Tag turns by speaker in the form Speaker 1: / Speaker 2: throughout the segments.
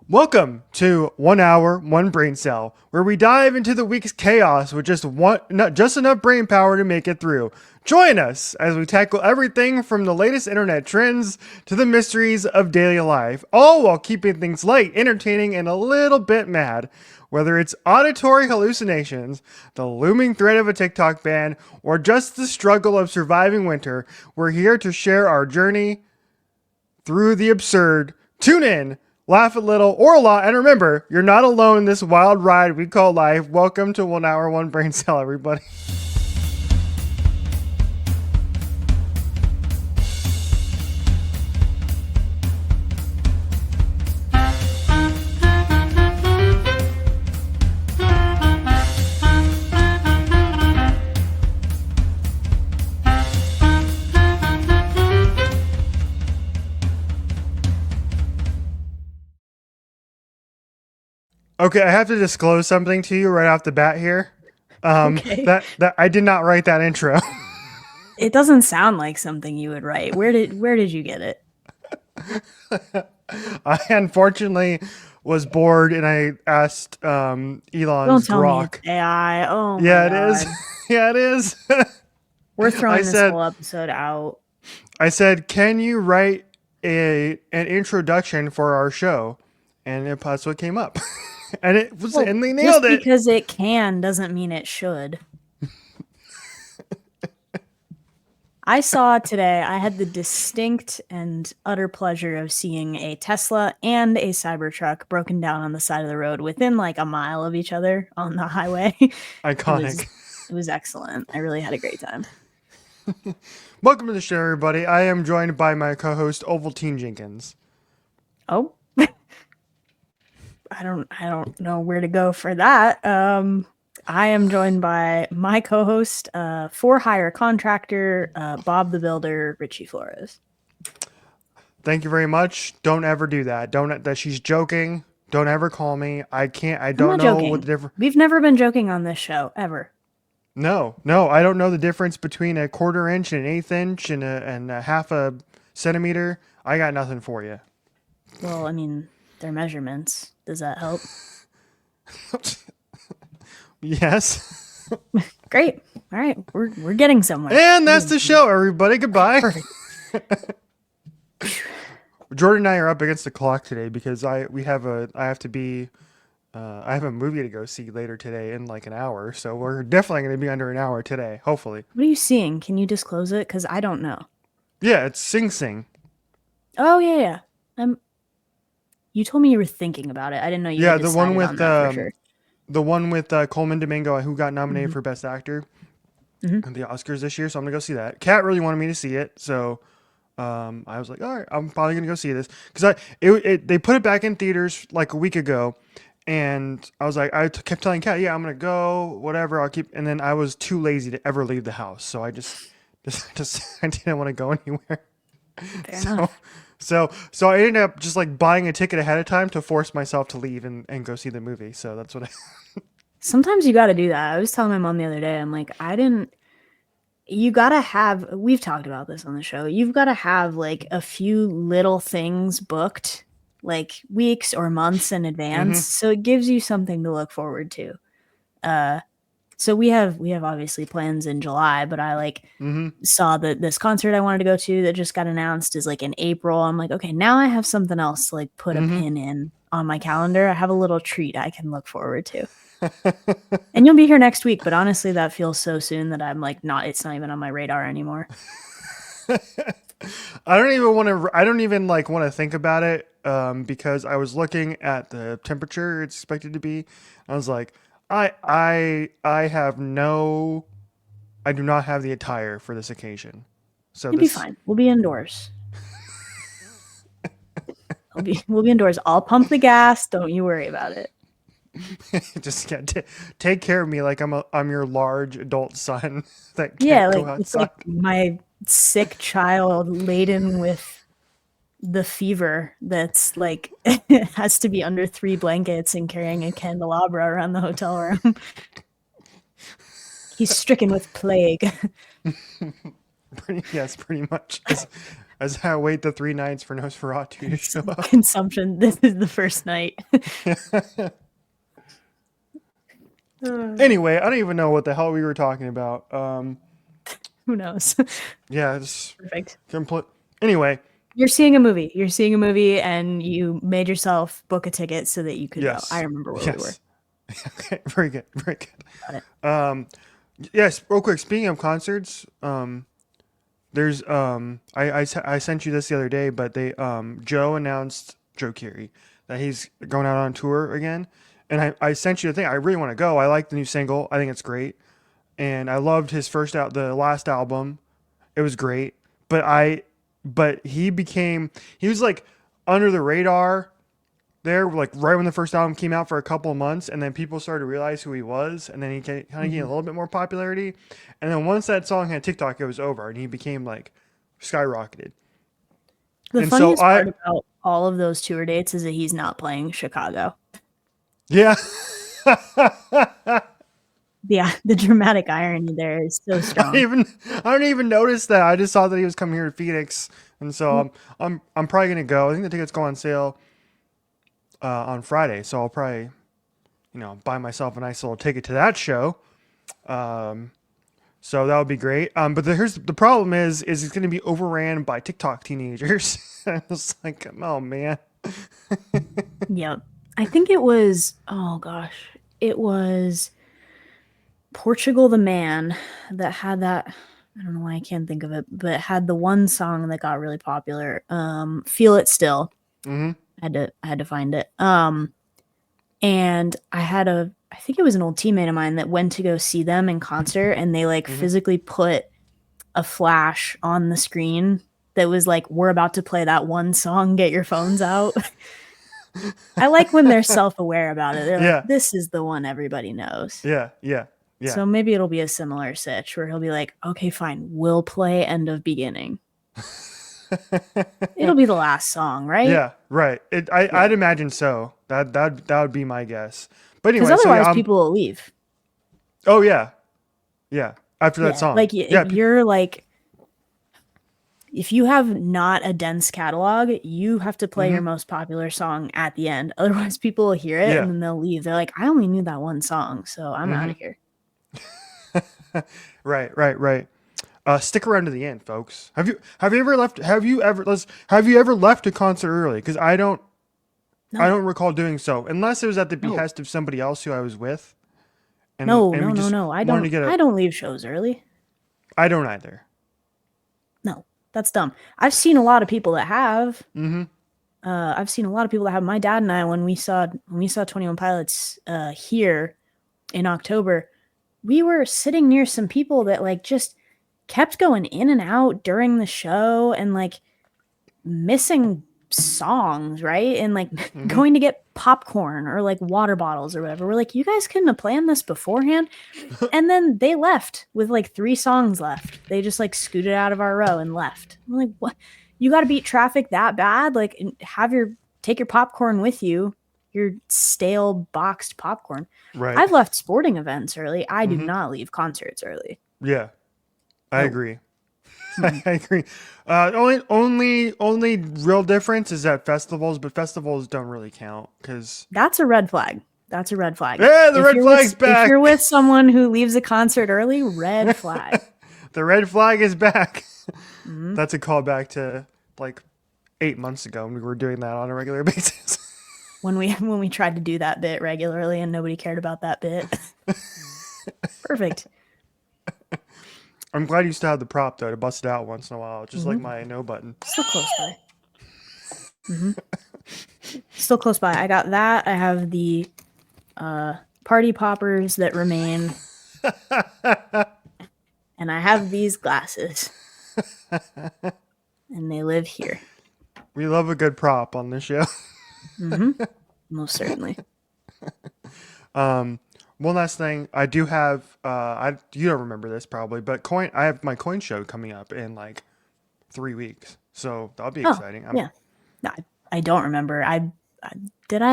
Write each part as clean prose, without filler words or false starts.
Speaker 1: Welcome to 1 Hour, 1 Brain Cell, where we dive into the week's chaos with just enough brain power to make it through. Join us as we tackle everything from the latest internet trends to the mysteries of daily life, all while keeping things light, entertaining, and a little bit mad. Whether it's auditory hallucinations, the looming threat of a TikTok ban, or just the struggle of surviving winter, we're here to share our journey through the absurd. Tune in, laugh a little or a lot, and remember, you're not alone in this wild ride we call life. Welcome to 1 Hour, 1 Brain Cell, everybody. Okay, I have to disclose something to you right off the bat here.
Speaker 2: Okay.
Speaker 1: That I did not write that intro.
Speaker 2: It doesn't sound like something you would write. Where did you get it?
Speaker 1: I unfortunately was bored and I asked
Speaker 2: Don't
Speaker 1: Elon's
Speaker 2: tell me it's
Speaker 1: Grok.
Speaker 2: AI. Oh my
Speaker 1: Yeah, it is.
Speaker 2: god.
Speaker 1: Yeah, it is.
Speaker 2: We're
Speaker 1: I
Speaker 2: throwing this
Speaker 1: said,
Speaker 2: whole episode out.
Speaker 1: I said, can you write an introduction for our show? And that's what came up.
Speaker 2: Well,
Speaker 1: And they
Speaker 2: just
Speaker 1: nailed it.
Speaker 2: because it can doesn't mean it should. I saw today, I had the distinct and utter pleasure of seeing a Tesla and a Cybertruck broken down on the side of the road within like a mile of each other on the highway. It was
Speaker 1: Iconic.
Speaker 2: it was excellent. I really had a great time.
Speaker 1: Welcome to the show, everybody. I am joined by my co-host Ovaltine Jenkins.
Speaker 2: Oh, I don't know where to go for that. I am joined by my co-host, for hire contractor, Bob the Builder, Richie Flores.
Speaker 1: Thank you very much. Don't ever do that. Don't that she's joking. Don't ever call me. I can't. I
Speaker 2: I'm
Speaker 1: don't
Speaker 2: not
Speaker 1: know what
Speaker 2: joking.
Speaker 1: the difference.
Speaker 2: We've never been joking on this show ever.
Speaker 1: No, I don't know the difference between a quarter inch and an eighth inch and a half a centimeter. I got nothing for you.
Speaker 2: Well, I mean, they're measurements. Does that help?
Speaker 1: Yes.
Speaker 2: Great. All right, we're getting somewhere.
Speaker 1: And that's the show, everybody. Goodbye.
Speaker 2: Perfect.
Speaker 1: Jordan and I are up against the clock today because I have a movie to go see later today in like an hour, so we're definitely going to be under an hour today, hopefully.
Speaker 2: What are you seeing? Can you disclose it? Because I don't know.
Speaker 1: Yeah, it's Sing Sing.
Speaker 2: Oh yeah, yeah. You told me you were thinking about it. I didn't know you
Speaker 1: Yeah,
Speaker 2: had decided on that for sure.
Speaker 1: the one with Coleman Domingo who got nominated for Best Actor
Speaker 2: Hmm.
Speaker 1: at the Oscars this year, so I'm gonna go see that. Kat really wanted me to see it, so I was like, all right, I'm probably gonna go see this because they put it back in theaters like a week ago, and I was like, kept telling Kat, yeah, I'm gonna go, whatever, I'll keep, and then I was too lazy to ever leave the house, so I just I didn't want to go anywhere.
Speaker 2: Fair
Speaker 1: So,
Speaker 2: enough.
Speaker 1: so I ended up just like buying a ticket ahead of time to force myself to leave and go see the movie. So that's what I.
Speaker 2: Sometimes you got to do that. I was telling my mom the other day, I'm like, you got to have, we've talked about this on the show. You've got to have like a few little things booked like weeks or months in advance.
Speaker 1: Mm-hmm.
Speaker 2: So it gives you something to look forward to. Uh, so we have obviously plans in July, but I like
Speaker 1: Mm-hmm.
Speaker 2: saw that this concert I wanted to go to that just got announced is like in April. I'm like, okay, now I have something else to like put a
Speaker 1: Mm-hmm.
Speaker 2: pin in on my calendar. I have a little treat I can look forward to. And you'll be here next week, but honestly, that feels so soon that I'm like, it's not even on my radar anymore.
Speaker 1: I don't even like want to think about it because I was looking at the temperature it's expected to be. I was like, I have no, I do not have the attire for this occasion. So
Speaker 2: You'll be
Speaker 1: this
Speaker 2: fine. We'll be indoors. We'll be indoors. I'll pump the gas. Don't you worry about it.
Speaker 1: just take care of me like I'm your large adult son that
Speaker 2: Yeah,
Speaker 1: can't go
Speaker 2: like it's
Speaker 1: outside.
Speaker 2: like my sick child laden with the fever that's like has to be under 3 blankets and carrying a candelabra around the hotel room. He's stricken with plague.
Speaker 1: Yes, pretty much. as I wait the 3 nights for Nosferatu to show up.
Speaker 2: Consumption. This is the first night.
Speaker 1: Anyway, I don't even know what the hell we were talking about.
Speaker 2: Who knows?
Speaker 1: Yeah, it's
Speaker 2: Perfect.
Speaker 1: complete. Anyway,
Speaker 2: You're seeing a movie. You're seeing a movie, and you made yourself book a ticket so that you could go. I
Speaker 1: yes,
Speaker 2: remember where we were.
Speaker 1: yes. Okay, very good, very good.
Speaker 2: Got it.
Speaker 1: Yes, real quick. Speaking of concerts, there's I sent you this the other day, but they Joe announced Joe Carey that he's going out on tour again, and I sent you the thing. I really want to go. I like the new single. I think it's great, and I loved his the last album. It was great, but he was like under the radar there, like right when the first album came out for a couple of months, and then people started to realize who he was, and then he kind of gained a little bit more popularity, and then once that song had TikTok, it was over, and he became like skyrocketed.
Speaker 2: The
Speaker 1: And so
Speaker 2: funniest part about all of those tour dates is that he's not playing Chicago.
Speaker 1: yeah,
Speaker 2: Yeah, the dramatic irony there is so strong.
Speaker 1: I don't even notice that. I just saw that he was coming here to Phoenix, and so I'm probably gonna go. I think the tickets go on sale on Friday, so I'll probably buy myself a nice little ticket to that show. So that would be great. But here's the problem is it's going to be overran by TikTok teenagers. It's like, oh man.
Speaker 2: Yep. I think it was, oh gosh, it was Portugal the Man that had that. I don't know why I can't think of it, but it had the one song that got really popular. Feel It Still.
Speaker 1: Mm-hmm.
Speaker 2: I had to find it. And I think it was an old teammate of mine that went to go see them in concert, and they like physically put a flash on the screen that was like, we're about to play that one song, get your phones out. I like when they're self-aware about it. They're like, this is the one everybody knows.
Speaker 1: Yeah.
Speaker 2: So maybe it'll be a similar sitch where he'll be like, okay, fine, we'll play End of Beginning. It'll be the last song, right?
Speaker 1: Yeah, right. I'd imagine so. That would be my guess. But anyway,
Speaker 2: because otherwise people will leave.
Speaker 1: Oh yeah. After that song,
Speaker 2: like you're like, if you have not a dense catalog, you have to play your most popular song at the end. Otherwise, people will hear it and then they'll leave. They're like, I only knew that one song, so I'm out of here.
Speaker 1: Right. Stick around to the end, folks. Have you ever left a concert early? Because I don't recall doing so, unless it was at the behest of somebody else who I was with. And,
Speaker 2: no. I don't leave shows early.
Speaker 1: I don't either.
Speaker 2: No, that's dumb. I've seen a lot of people that have. I've seen a lot of people that have. My dad and I, when we saw 21 Pilots here in October, we were sitting near some people that like just kept going in and out during the show and like missing songs, right? And like going to get popcorn or like water bottles or whatever. We're like, you guys couldn't have planned this beforehand. And then they left with like 3 songs left. They just like scooted out of our row and left. I'm like, what? You got to beat traffic that bad? Like take your popcorn with you, your stale boxed popcorn.
Speaker 1: Right.
Speaker 2: I've left sporting events early. I do not leave concerts early.
Speaker 1: Yeah. I agree. I agree. Only real difference is at festivals, but festivals don't really count because
Speaker 2: that's a red flag. Yeah,
Speaker 1: the red flag's back.
Speaker 2: If you're with someone who leaves a concert early, red flag.
Speaker 1: The red flag is back. That's a callback to like 8 months ago when we were doing that on a regular basis.
Speaker 2: when we tried to do that bit regularly and nobody cared about that bit. Perfect.
Speaker 1: I'm glad you still have the prop though to bust it out once in a while, just like my no button.
Speaker 2: Still close by. Still close by. I got that. I have the party poppers that remain, and I have these glasses, and they live here.
Speaker 1: We love a good prop on this show.
Speaker 2: Most certainly.
Speaker 1: One last thing, I do have. You don't remember this probably, but I have my coin show coming up in like 3 weeks, so that'll be exciting.
Speaker 2: Yeah, no, I don't remember.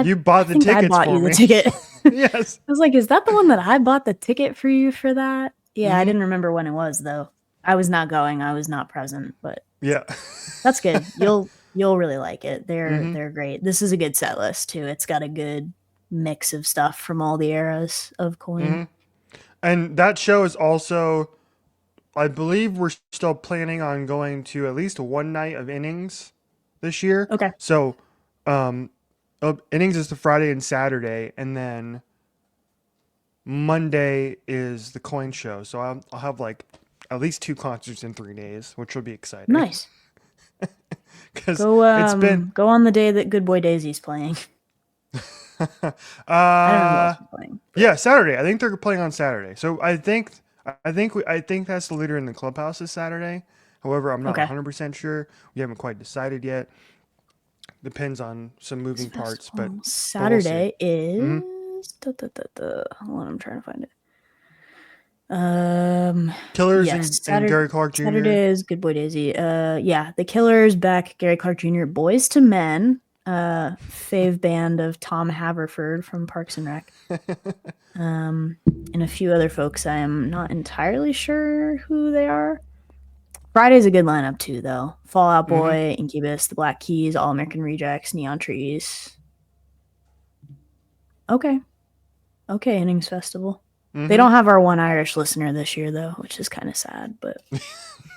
Speaker 1: You bought the tickets
Speaker 2: I bought
Speaker 1: for
Speaker 2: you
Speaker 1: me.
Speaker 2: the ticket.
Speaker 1: Yes.
Speaker 2: I was like, is that the one that I bought the ticket for you for that? Yeah, I didn't remember when it was though. I was not going. I was not present, but
Speaker 1: Yeah.
Speaker 2: That's good. You'll really like it.
Speaker 1: Hmm.
Speaker 2: They're great. This is a good set list too. It's got a good mix of stuff from all the eras of coin.
Speaker 1: Hmm. And that show is also, I believe we're still planning on going to at least one night of innings this year.
Speaker 2: Okay.
Speaker 1: So, um, innings is the Friday and Saturday, and then Monday is the coin show. So I'll have like at least two concerts in 3 days, which will be exciting
Speaker 2: Nice.
Speaker 1: because
Speaker 2: Go
Speaker 1: it's been,
Speaker 2: go on the day that Good Boy Daisy's playing. I don't know who else
Speaker 1: uh,
Speaker 2: is playing, but
Speaker 1: yeah, Saturday. I think they're playing on Saturday. So I think that's the leader in the clubhouse is Saturday. However, I'm not
Speaker 2: okay.
Speaker 1: 100% sure. We haven't quite decided yet. Depends on some
Speaker 2: This
Speaker 1: moving parts,
Speaker 2: festival
Speaker 1: but we'll see.
Speaker 2: Saturday
Speaker 1: Hmm.
Speaker 2: is hold on, I'm trying to find it.
Speaker 1: Killers
Speaker 2: Yes,
Speaker 1: and
Speaker 2: Saturday
Speaker 1: Gary Clark Jr.
Speaker 2: Saturday is Good Boy Daisy. Yeah, The Killers back Gary Clark Jr. Boys to Men, fave band of Tom Haverford from Parks and Rec. Um, and a few other folks I am not entirely sure who they are. Friday's a good lineup too, though. Fallout
Speaker 1: Hmm.
Speaker 2: Boy, Incubus, The Black Keys, All American Rejects, Neon Trees. Okay, okay, Innings Festival. They
Speaker 1: Hmm.
Speaker 2: don't have our one Irish listener this year though, which is kind of sad. But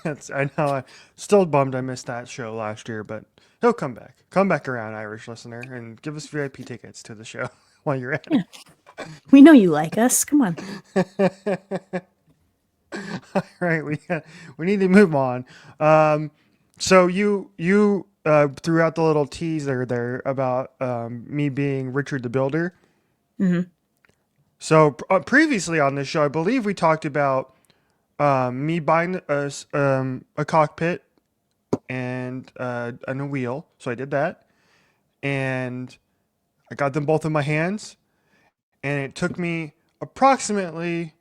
Speaker 1: That's I know. I still bummed I missed that show last year, but he'll come back. Come back around, Irish listener, and give us VIP tickets to the show while you're at
Speaker 2: yeah, we know you like us. Come on.
Speaker 1: it. Right, we need to move on. So you threw out the little teaser there about me being Richard the Builder.
Speaker 2: Hmm.
Speaker 1: So previously on this show, I believe we talked about me buying a cockpit and a wheel. So I did that, and I got them both in my hands, and it took me approximately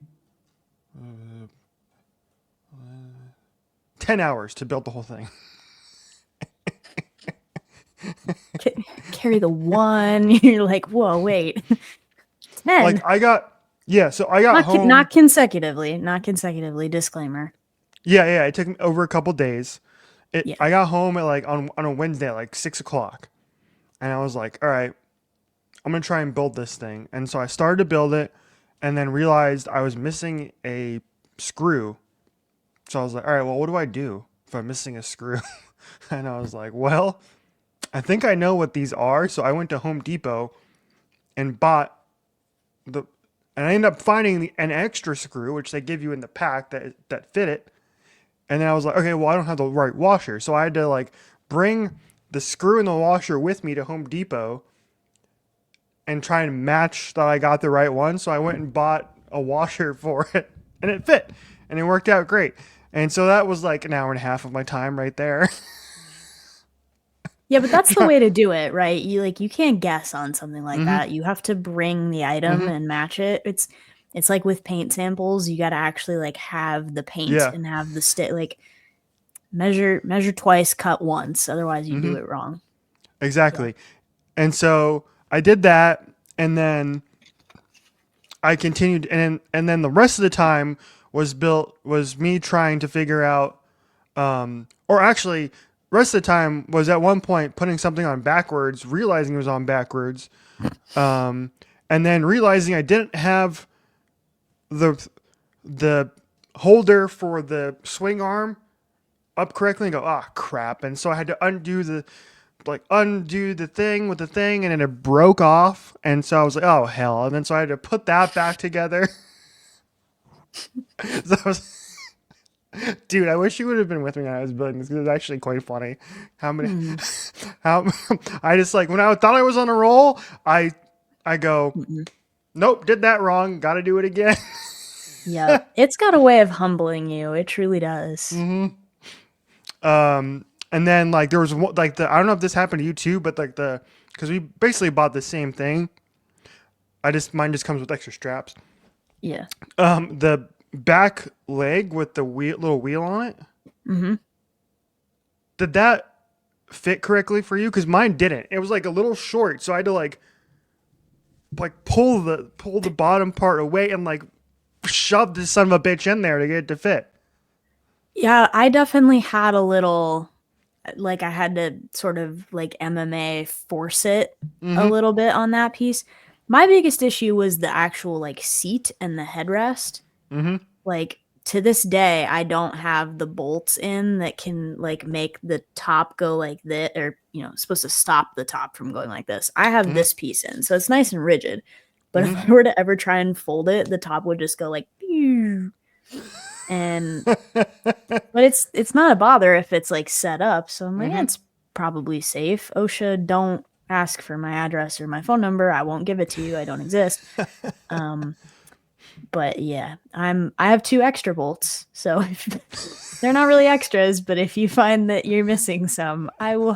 Speaker 1: 10 hours to build the whole thing.
Speaker 2: Carry the one. You're like, whoa, wait,
Speaker 1: Like
Speaker 2: 10.
Speaker 1: so I got home.
Speaker 2: Not consecutively. Not consecutively. Disclaimer.
Speaker 1: Yeah, it took me over a couple days.
Speaker 2: Yeah.
Speaker 1: I got home at like on a Wednesday at like 6 o'clock, and I was like, all right, I'm gonna try and build this thing. And so I started to build it, and then realized I was missing a screw. So I was like, all right, well, what do I do if I'm missing a screw? And I was like, well, I think I know what these are. So I went to Home Depot and bought the, and I ended up finding an extra screw, which they give you in the pack that fit it. And then I was like, okay, well, I don't have the right washer. So I had to like bring the screw and the washer with me to Home Depot and try and match that I got the right one. So I went and bought a washer for it and it fit and it worked out great. And so that was like an hour and a half of my time right there.
Speaker 2: Yeah, but that's the way to do it, right? You can't guess on something like
Speaker 1: Hmm.
Speaker 2: that. You have to bring the item
Speaker 1: Hmm.
Speaker 2: and match it. It's like with paint samples, you got to actually like have the paint
Speaker 1: Yeah.
Speaker 2: and have the stick like measure twice, cut once. Otherwise, you do
Speaker 1: Hmm.
Speaker 2: it wrong. So,
Speaker 1: Exactly. And so I did that, and then I continued, and then the rest of the time was me trying to figure out, or actually, rest of the time was at one point putting something on backwards, realizing it was on backwards, um, and then realizing I didn't have the the holder for the swing arm up correctly, and go, ah, crap, and so I had to undo the thing with the thing, and then it broke off, and so I was like, oh hell, and then so I had to put that back together. So I was, dude, I wish you would have been with me when I was building this because it's actually quite funny. How many,
Speaker 2: hmm.
Speaker 1: how I just like when I thought I was on a roll, I go,
Speaker 2: Mm-mm.
Speaker 1: nope, did that wrong, got to do it again.
Speaker 2: Yep. It's got a way of humbling you. It truly does.
Speaker 1: And then like there was like the I don't know if this happened to you too, but like the because we basically bought the same thing. Mine just comes with extra straps.
Speaker 2: Yeah.
Speaker 1: The back leg with the little wheel on it.
Speaker 2: Hmm.
Speaker 1: Did that fit correctly for you? Because mine didn't. It was like a little short, so I had to like pull the bottom part away and like shove this son of a bitch in there to get it to fit.
Speaker 2: Yeah, I definitely had a little. like I had to sort of like MMA force it a
Speaker 1: Mm-hmm.
Speaker 2: little bit on that piece. My biggest issue was the actual like seat and the headrest.
Speaker 1: Mm-hmm.
Speaker 2: Like to this day, I don't have the bolts in that can like make the top go like this, or supposed to stop the top from going like this. I have
Speaker 1: Mm-hmm.
Speaker 2: this piece in, so it's nice and rigid. But if
Speaker 1: Mm-hmm.
Speaker 2: I were to ever try and fold it, the top would just go like, "Pew." And but it's not a bother if it's like set up. So I'm like,
Speaker 1: Mm-hmm.
Speaker 2: it's probably safe. OSHA, don't ask for my address or my phone number. I won't give it to you. I don't exist. Um, but yeah, I have two extra bolts, so if, they're not really extras. But if you find that you're missing some, I will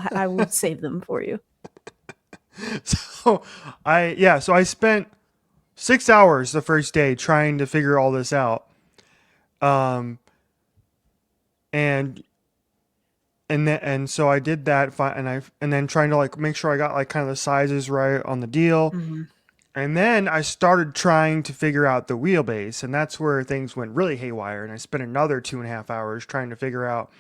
Speaker 2: save them for you.
Speaker 1: So I spent 6 hours the first day trying to figure all this out. Um, and so I did that, and then trying to like make sure I got like kind of the sizes right on the deal.
Speaker 2: Hmm.
Speaker 1: And then I started trying to figure out the wheelbase, and that's where things went really haywire. And I spent another 2.5 hours trying to figure out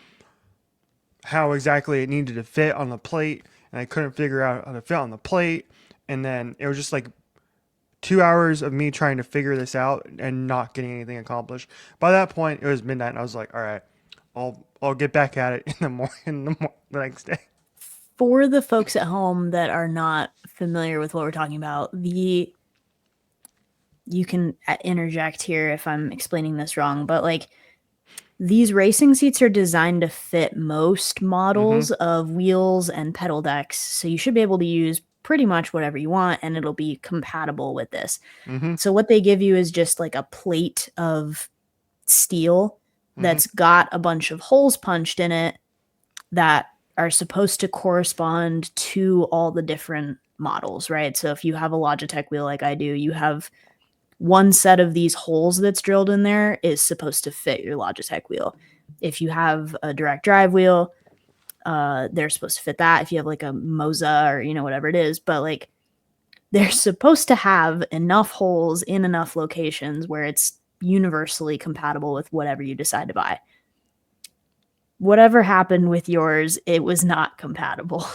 Speaker 1: how exactly it needed to fit on the plate, and I couldn't figure out how to fit on the plate. And then it was just like 2 hours of me trying to figure this out and not getting anything accomplished. By that point, it was midnight, and I was like, "All right, I'll get back at it in the morning, the next day."
Speaker 2: For the folks at home that are not familiar with what we're talking about, you can interject here if I'm explaining this wrong, but like these racing seats are designed to fit most
Speaker 1: Mm-hmm.
Speaker 2: models of wheels and pedal decks, so you should be able to use pretty much whatever you want and it'll be compatible with this.
Speaker 1: Mm-hmm.
Speaker 2: So what they give you is just like a plate of steel
Speaker 1: Mm-hmm.
Speaker 2: that's got a bunch of holes punched in it that are supposed to correspond to all the different models, right? So if you have a Logitech wheel like I do, you have one set of these holes that's drilled in there is supposed to fit your Logitech wheel. If you have a direct drive wheel, they're supposed to fit that. If you have like a Moza or whatever it is, but like they're supposed to have enough holes in enough locations where it's universally compatible with whatever you decide to buy. Whatever happened with yours, it was not compatible.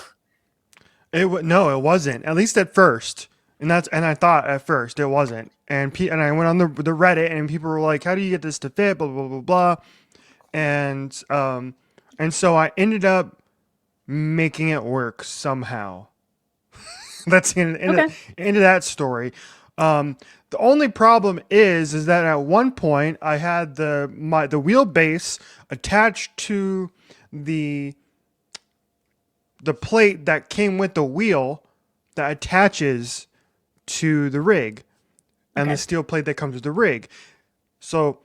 Speaker 1: No, it wasn't. At least at first, and I thought at first it wasn't. And I went on the Reddit, and people were like, "How do you get this to fit?" Blah blah blah blah. And so I ended up making it work somehow. That's
Speaker 2: Okay.
Speaker 1: into that story. The only problem is that at one point I had the wheelbase attached to the the plate that came with the wheel that attaches to the rig, and the
Speaker 2: Okay.
Speaker 1: steel plate that comes with the rig. So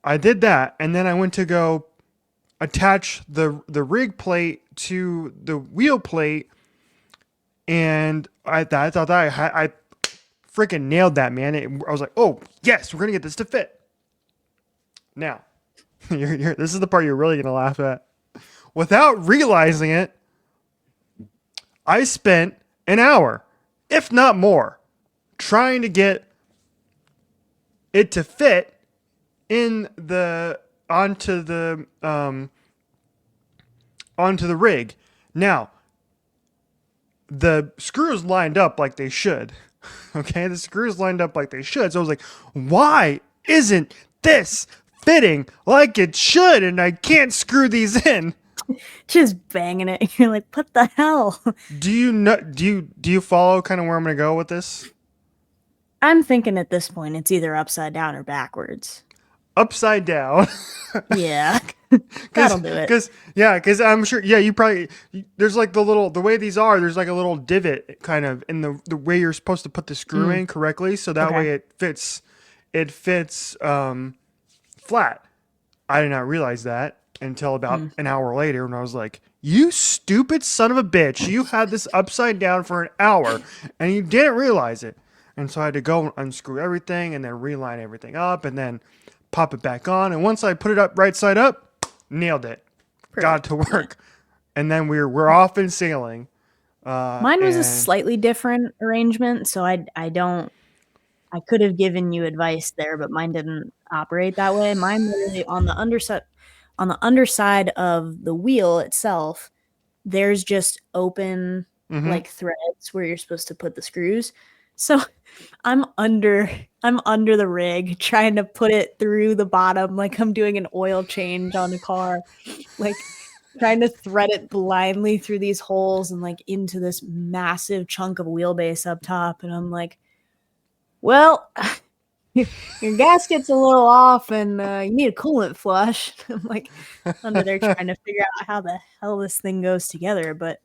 Speaker 1: I did that, and then I went to go attach the rig plate to the wheel plate, and I thought that I freaking nailed that, man. I was like, oh yes, we're gonna get this to fit. Now, this is the part you're really gonna laugh at. Without realizing it, I spent an hour, if not more, trying to get it to fit in the onto the rig. Now, the screws lined up like they should. Okay, the screws lined up like they should. So I was like, why isn't this fitting like it should? And I can't screw these in.
Speaker 2: Just banging it. You're like, what the hell?
Speaker 1: Do you know? Do you follow kind of where I'm gonna go with this?
Speaker 2: I'm thinking at this point it's either upside down or backwards.
Speaker 1: Upside down.
Speaker 2: Yeah.
Speaker 1: Cause,
Speaker 2: That'll do it.
Speaker 1: cause I'm sure, you probably, there's like the way these are, there's like a little divot kind of in the way you're supposed to put the screw
Speaker 2: Mm,
Speaker 1: in correctly. So that
Speaker 2: okay.
Speaker 1: way it fits flat. I did not realize that until about
Speaker 2: Mm.
Speaker 1: an hour later when I was like, you stupid son of a bitch. You had this upside down for an hour and you didn't realize it. And so I had to go and unscrew everything and then reline everything up and then pop it back on. And once I put it up right side up, nailed it. Got it
Speaker 2: Perfect.
Speaker 1: to
Speaker 2: Yeah.
Speaker 1: work. And then we're off and sailing.
Speaker 2: Mine was a
Speaker 1: And
Speaker 2: slightly different arrangement, so I don't I could have given you advice there, but mine didn't operate that way. Mine literally on the underside of the wheel itself, there's just open
Speaker 1: Mm-hmm.
Speaker 2: like threads where you're supposed to put the screws. So I'm under I'm under the rig trying to put it through the bottom like I'm doing an oil change on a car. Like trying to thread it blindly through these holes and like into this massive chunk of wheelbase up top. And I'm like, well, your gasket's a little off and you need a coolant flush. I'm like under there trying to figure out how the hell this thing goes together. But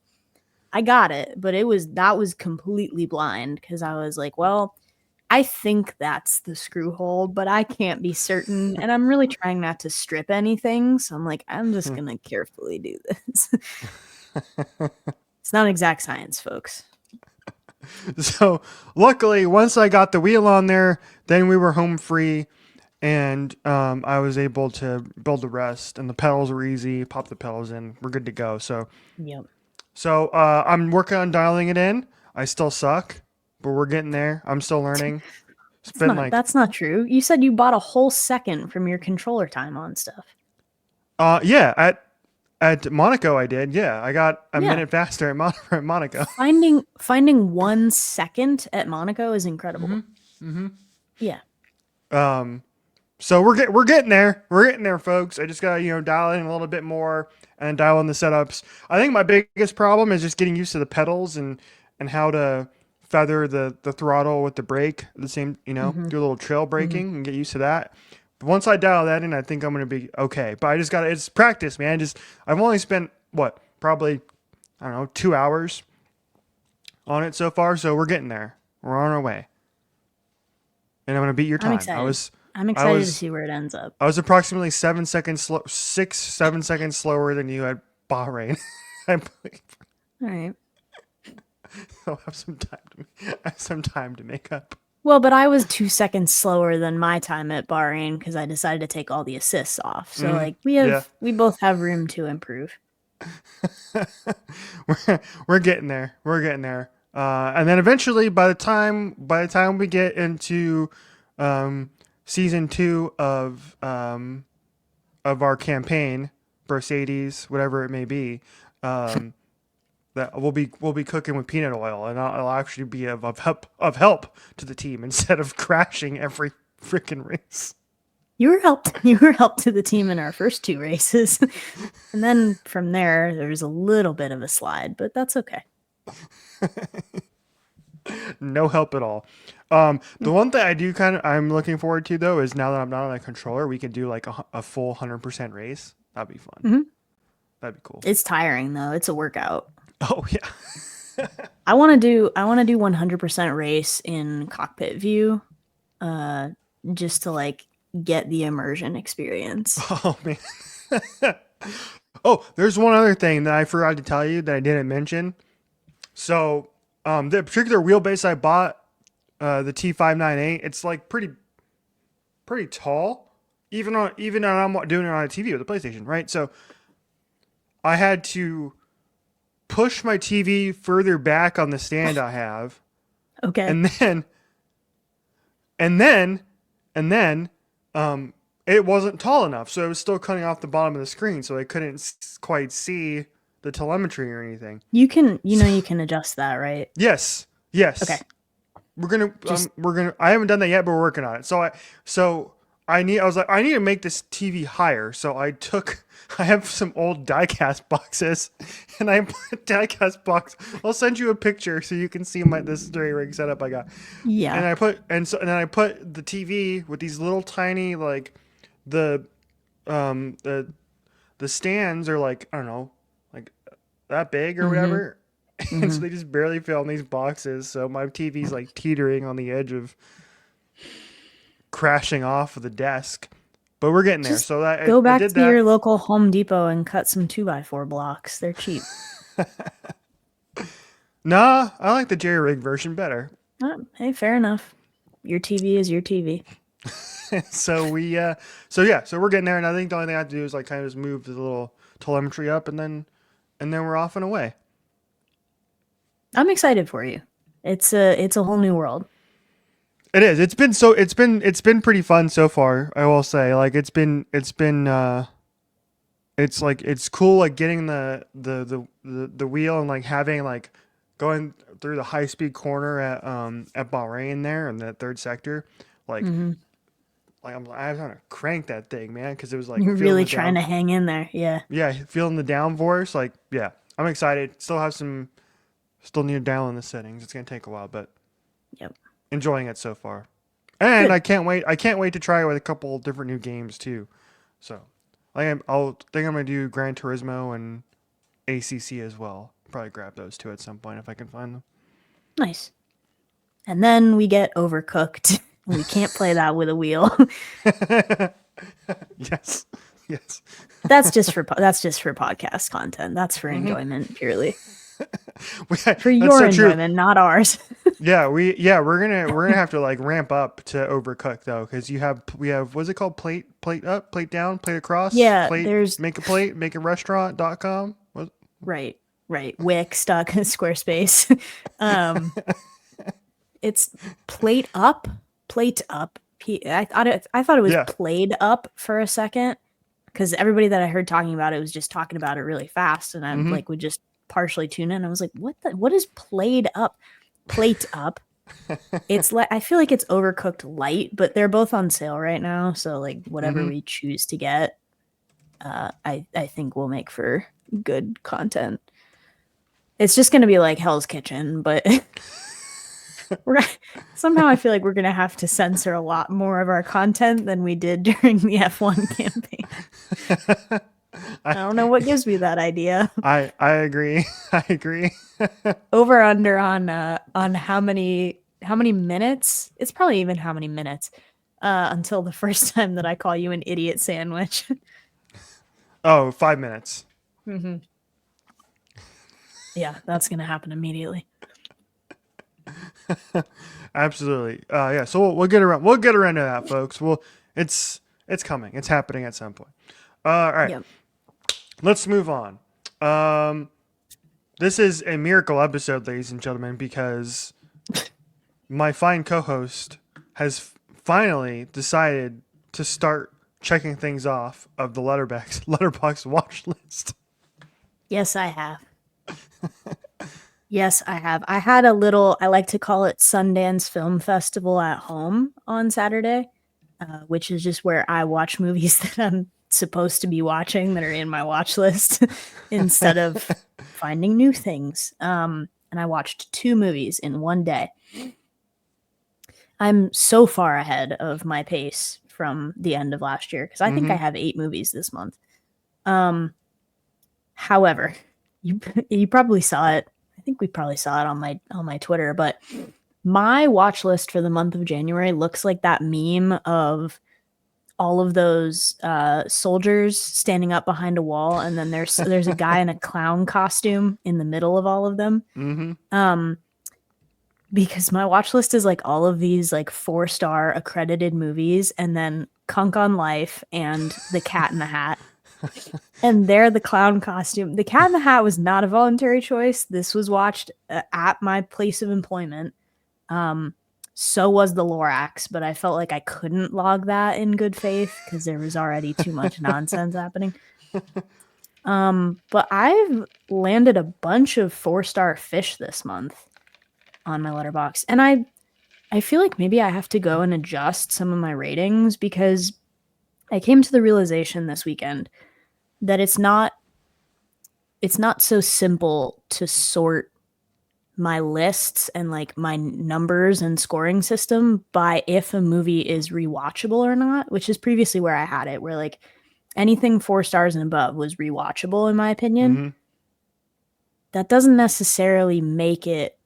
Speaker 2: I got it. But that was completely blind because I was like, well, I think that's the screw hole, but I can't be certain. And I'm really trying not to strip anything. So I'm like, I'm just going to carefully do this. It's not exact science, folks.
Speaker 1: So luckily, once I got the wheel on there, then we were home free, and I was able to build the rest. And the pedals were easy. Pop the pedals in. We're good to go.
Speaker 2: Yep.
Speaker 1: So I'm working on dialing it in. I still suck, but we're getting there. I'm still learning. It's been like
Speaker 2: That's not true. You said you bought a whole second from your controller time on stuff.
Speaker 1: yeah, at Monaco I did. Yeah, I got a
Speaker 2: Yeah.
Speaker 1: minute faster at Monaco.
Speaker 2: Finding 1 second at Monaco is incredible. Yeah.
Speaker 1: So we're getting there. We're getting there, folks. I just gotta dial in a little bit more and dial in the setups. I think my biggest problem is just getting used to the pedals and how to feather the throttle with the brake at the same.
Speaker 2: Mm-hmm.
Speaker 1: Do a little trail
Speaker 2: Mm-hmm.
Speaker 1: braking and get used to that. But once I dial that in, I think I'm gonna be okay. But I just gotta it's practice, man. I've only spent what probably I don't know 2 hours on it so far, so we're getting there. We're on our way, and I'm gonna beat your
Speaker 2: I'm
Speaker 1: time.
Speaker 2: excited. I'm
Speaker 1: I
Speaker 2: excited to
Speaker 1: was
Speaker 2: see where it ends up.
Speaker 1: I was approximately 7 seconds slow, 7 seconds slower than you at Bahrain. I believe.
Speaker 2: All right.
Speaker 1: I'll have some time to make up.
Speaker 2: Well, but I was 2 seconds slower than my time at Bahrain because I decided to take all the assists off. So like
Speaker 1: Yeah,
Speaker 2: we both have room to improve.
Speaker 1: we're getting there. We're getting there. And then eventually, by the time we get into season 2 of our campaign, Mercedes, whatever it may be, that we'll be cooking with peanut oil, and I'll actually be of help to the team instead of crashing every freaking race.
Speaker 2: You were helped to the team in our first 2 races. And then from there was a little bit of a slide, but that's okay.
Speaker 1: No help at all. The one thing I'm looking forward to though is now that I'm not on a controller, we can do like a full 100% race. That'd be fun.
Speaker 2: Mm-hmm.
Speaker 1: That'd be cool.
Speaker 2: It's tiring though. It's a workout.
Speaker 1: Oh yeah.
Speaker 2: I want to do 100% race in cockpit view just to like get the immersion experience.
Speaker 1: Oh man. Oh, there's one other thing that I forgot to tell you that I didn't mention. So, the particular wheelbase I bought, the T598, it's like pretty tall, even on I'm doing it on a TV with a PlayStation, right? So I had to push my TV further back on the stand I have,
Speaker 2: Okay.
Speaker 1: and then and then and then it wasn't tall enough, so it was still cutting off the bottom of the screen, so I couldn't quite see the telemetry or anything.
Speaker 2: You can adjust that, right?
Speaker 1: Yes,
Speaker 2: Okay.
Speaker 1: yes.
Speaker 2: Just
Speaker 1: We're gonna. I haven't done that yet, but we're working on it. I was like, I need to make this TV higher. So I have some old diecast boxes, and I put diecast box. I'll send you a picture so you can see this jury rig setup I got.
Speaker 2: yeah.
Speaker 1: And then I put the TV with these little tiny like the um the the stands are like I don't know like that big or
Speaker 2: Mhm.
Speaker 1: whatever. And so
Speaker 2: Mhm.
Speaker 1: they just barely fit on these boxes. So my TV's like teetering on the edge of crashing off of the desk. But we're getting there.
Speaker 2: Just
Speaker 1: So
Speaker 2: go
Speaker 1: I
Speaker 2: back
Speaker 1: did
Speaker 2: to your
Speaker 1: that.
Speaker 2: local Home Depot and cut some 2x4 blocks. They're cheap.
Speaker 1: Nah, I like the Jerry rig version better.
Speaker 2: Hey, fair enough. Your TV is your TV.
Speaker 1: So we're getting there, and I think the only thing I have to do is like kind of just move the little telemetry up, and then we're off and away.
Speaker 2: I'm excited for you. It's a whole new world.
Speaker 1: It is. It's been pretty fun so far. I will say, like it's been it's like it's cool like getting the wheel and like having like going through the high speed corner at Bahrain there in that third sector. Like
Speaker 2: Hmm.
Speaker 1: I was trying to crank that thing, man, because it was like
Speaker 2: You're
Speaker 1: feeling
Speaker 2: really
Speaker 1: the
Speaker 2: trying
Speaker 1: down.
Speaker 2: to hang in there. Yeah.
Speaker 1: Yeah, feeling the downforce. Like yeah, I'm excited. Still need to download the settings. It's gonna take a while, but
Speaker 2: Yep.
Speaker 1: enjoying it so far. And
Speaker 2: Good.
Speaker 1: I can't wait. I can't wait to try it with a couple different new games too. So, I'm gonna do Gran Turismo and ACC as well. Probably grab those two at some point if I can find
Speaker 2: Nice. And then we get Overcooked. We can't play that with a wheel.
Speaker 1: them. Yes, yes.
Speaker 2: That's just for podcast content. That's for enjoyment purely. For
Speaker 1: That's
Speaker 2: your
Speaker 1: so true.
Speaker 2: enjoyment, not ours.
Speaker 1: We're gonna have to like ramp up to Overcook though, because we have what's it called? Plate up, plate down, plate across,
Speaker 2: Yeah,
Speaker 1: plate
Speaker 2: there's
Speaker 1: make a plate, make a restaurant.com. What?
Speaker 2: right, right. Wix stuck Squarespace. um, it's plate up. I thought it was
Speaker 1: Yeah.
Speaker 2: played up for a second because everybody that I heard talking about it was just talking about it really fast, and I
Speaker 1: Mm-hmm.
Speaker 2: like would just partially tune in. I was like, what is played up? Plate up. It's like I feel like it's Overcooked light, but they're both on sale right now. So like whatever
Speaker 1: Mm-hmm.
Speaker 2: we choose to get, I think will make for good content. It's just gonna be like Hell's Kitchen, but we're somehow I feel like we're gonna have to censor a lot more of our content than we did during the F1 campaign. I
Speaker 1: I
Speaker 2: don't know what gives me that idea.
Speaker 1: I agree. I agree.
Speaker 2: Over under on how many minutes? It's probably even how many minutes until the first time that I call you an idiot sandwich.
Speaker 1: Oh, 5 minutes.
Speaker 2: Hmm. Yeah, that's gonna happen immediately.
Speaker 1: Absolutely. Yeah. So we'll get around. We'll get around to that, folks. It's coming. It's happening at some point. All right.
Speaker 2: Yep.
Speaker 1: Let's move on. Um, this is a miracle episode, ladies and gentlemen, because my fine co-host has finally decided to start checking things off of the letterbox watch list.
Speaker 2: Yes, I have. Yes, I have. I had a little, I like to call it Sundance Film Festival at home on Saturday, which is just where I watch movies that I'm supposed to be watching that are in my watch list instead of finding new things. And I watched 2 movies in one day. I'm so far ahead of my pace from the end of last year because I think I
Speaker 1: Mm-hmm.
Speaker 2: have 8 movies this month. However, you probably saw it. I think we probably saw it on my Twitter, but my watch list for the month of January looks like that meme of all of those soldiers standing up behind a wall, and then there's a guy in a clown costume in the middle of all of them.
Speaker 1: Mm-hmm.
Speaker 2: Um, because my watch list is like all of these like 4-star accredited movies, and then Kunk on Life and The Cat in the Hat. And they're the clown costume. The Cat in the Hat was not a voluntary choice. This was watched at my place of employment. So was the Lorax, but I felt like I couldn't log that in good faith because there was already too much nonsense happening. But I've landed a bunch of 4-star fish this month on my letterbox, and I feel like maybe I have to go and adjust some of my ratings because I came to the realization this weekend that it's not so simple to sort my lists and like my numbers and scoring system by if a movie is rewatchable or not, which is previously where I had it, where like anything 4 stars and above was rewatchable in my opinion.
Speaker 1: Mm-hmm.
Speaker 2: That doesn't necessarily make it.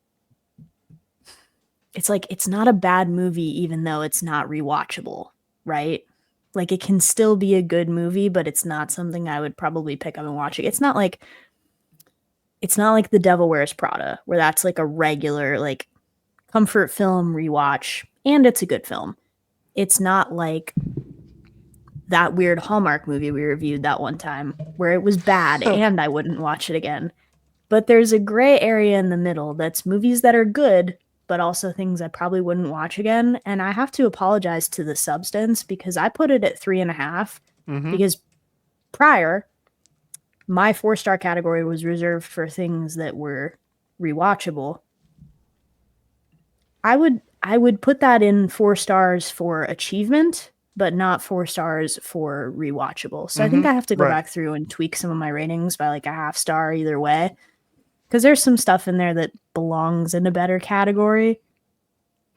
Speaker 2: It's like it's not a bad movie even though it's not rewatchable, right? Like it can still be a good movie, but it's not something I would probably pick up and watch it. It's not like The Devil Wears Prada, where that's like a regular like comfort film rewatch, and it's a good film. It's not like that weird Hallmark movie we reviewed that one time, where it was bad and I wouldn't watch it again. But there's a gray area in the middle that's movies that are good, but also things I probably wouldn't watch again. And I have to apologize to The Substance because I put it at 3.5
Speaker 1: Mm-hmm.
Speaker 2: because prior my 4-star category was reserved for things that were rewatchable. I would put that in 4 stars for achievement, but not 4 stars for rewatchable. So I think I have to go
Speaker 1: Right.
Speaker 2: back through and tweak some of my ratings by like a half star either way. Because there's some stuff in there that belongs in a better category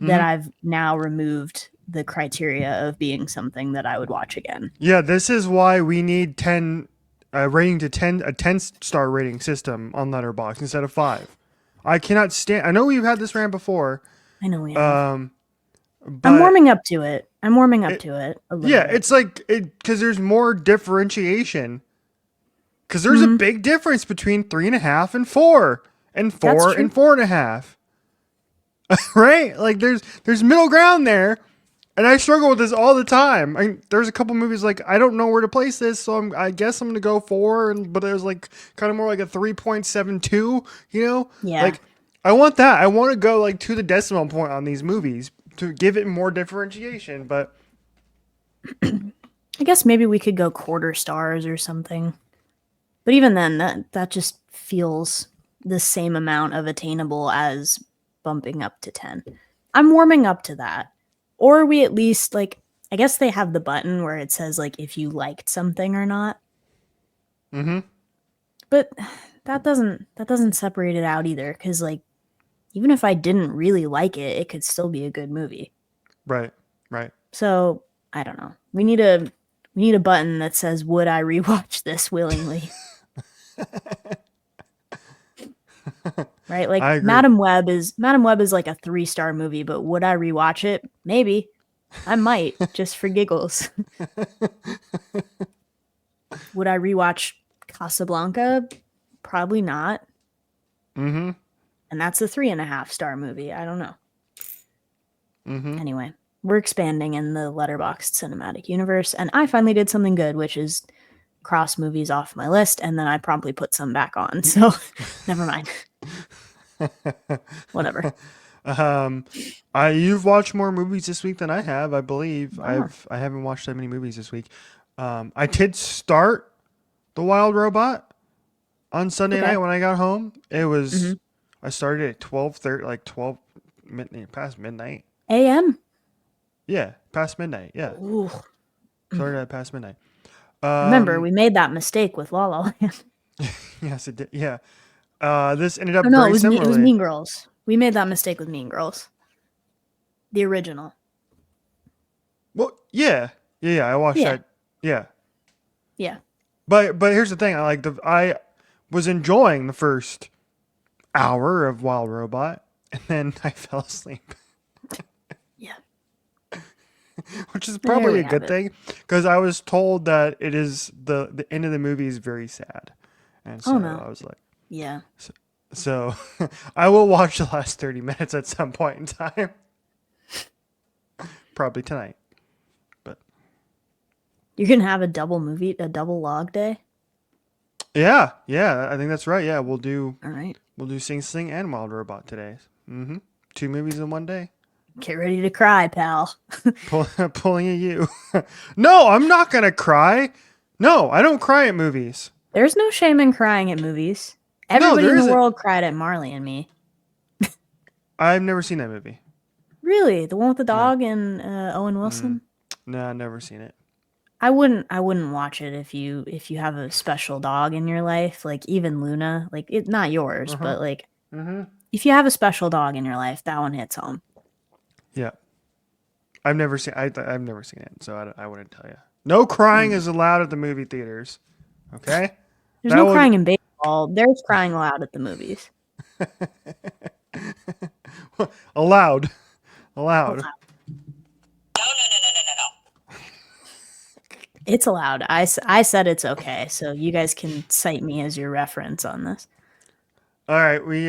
Speaker 2: that I've now removed the criteria of being something that I would watch again.
Speaker 1: Yeah, this is why we need 10 rating to 10 a 10-star rating system on Letterboxd instead of 5. I cannot stand. I know we've had this rant before,
Speaker 2: I know we have. I'm
Speaker 1: but
Speaker 2: warming up to it. I'm warming up
Speaker 1: it,
Speaker 2: to it a little
Speaker 1: yeah,
Speaker 2: bit.
Speaker 1: it's like it because there's more differentiation. Because there's a big difference between 3.5 and
Speaker 2: That's
Speaker 1: 4
Speaker 2: true.
Speaker 1: and 4.5, right? Like there's middle ground there, and I struggle with this all the time. There's a couple movies like I don't know where to place this, so I guess I'm gonna go 4, but it was like kind of more like a 3.72. You know,
Speaker 2: Yeah.
Speaker 1: like I want that. I want to go like to the decimal point on these movies to give it more differentiation, but.
Speaker 2: I guess maybe we could go quarter stars or something. But even then, that just feels the same amount of attainable as bumping up to 10. I'm warming up to that. Or we at least like I guess they have the button where it says like if you liked something or not. But that doesn't separate it out either cuz like even if I didn't really like it, it could still be a good movie.
Speaker 1: Right, right.
Speaker 2: So, I don't know. We need a button that says would I rewatch this willingly? Right? Like
Speaker 1: I agree.
Speaker 2: Madam Web is like a 3-star movie, but would I rewatch it? Maybe. I might, just for giggles. Would I rewatch Casablanca? Probably not. And that's a 3.5-star movie. I don't know. Anyway, we're expanding in the Letterboxd cinematic universe, and I finally did something good, which is cross movies off my list, and then I promptly put some back on. So, never mind. Whatever.
Speaker 1: You've watched more movies this week than I have, I believe.
Speaker 2: Wow.
Speaker 1: I haven't watched that many movies this week. I did start The Wild Robot on Sunday
Speaker 2: Okay.
Speaker 1: night when I got home. It was I started at 12:30, like 12 midnight, past midnight.
Speaker 2: AM.
Speaker 1: Yeah, past midnight. Yeah,
Speaker 2: Ooh.
Speaker 1: started at past midnight.
Speaker 2: Remember, we made that mistake with La La Land.
Speaker 1: Yes, it did. Yeah. This ended
Speaker 2: Oh
Speaker 1: up
Speaker 2: no, it
Speaker 1: very
Speaker 2: was it was
Speaker 1: similarly.
Speaker 2: Mean Girls. We made that mistake with Mean Girls. The original.
Speaker 1: Well, yeah. I watched
Speaker 2: Yeah.
Speaker 1: that. Yeah.
Speaker 2: Yeah.
Speaker 1: But here's the thing. I was enjoying the first hour of Wild Robot, and then I fell asleep,
Speaker 2: Yeah.
Speaker 1: which is
Speaker 2: There
Speaker 1: probably
Speaker 2: we
Speaker 1: a
Speaker 2: have
Speaker 1: good
Speaker 2: it.
Speaker 1: thing because I was told that it is the end of the movie is very sad, and so
Speaker 2: Oh no.
Speaker 1: I was like,
Speaker 2: Yeah.
Speaker 1: so I will watch the last 30 minutes at some point in time, probably tonight. But
Speaker 2: You're gonna have a double log day?
Speaker 1: yeah, I think that's right. Yeah,
Speaker 2: All right.
Speaker 1: we'll do Sing Sing and Wild Robot today. 2 movies in one day.
Speaker 2: Get ready to cry, pal.
Speaker 1: Pulling at you. No, I'm not gonna cry. No, I don't cry at movies.
Speaker 2: There's no shame in crying at movies.
Speaker 1: No,
Speaker 2: Everybody
Speaker 1: there
Speaker 2: in the
Speaker 1: isn't.
Speaker 2: world cried at Marley and Me.
Speaker 1: I've never seen that movie.
Speaker 2: Really? The one with the
Speaker 1: No,
Speaker 2: dog and Owen Wilson?
Speaker 1: no, I've never seen it.
Speaker 2: I wouldn't watch it if you have a special dog in your life, like even Luna, like it not yours, but like if you have a special dog in your life, that one hits home.
Speaker 1: Yeah, I've never seen. I've never seen it, so I wouldn't tell you. No crying is allowed at the movie theaters. Okay,
Speaker 2: There's
Speaker 1: that
Speaker 2: no
Speaker 1: will
Speaker 2: crying in baseball. There's crying loud at the movies.
Speaker 1: allowed, allowed.
Speaker 2: Allowed. It's allowed. I said it's okay, so you guys can cite me as your reference on this.
Speaker 1: All right, we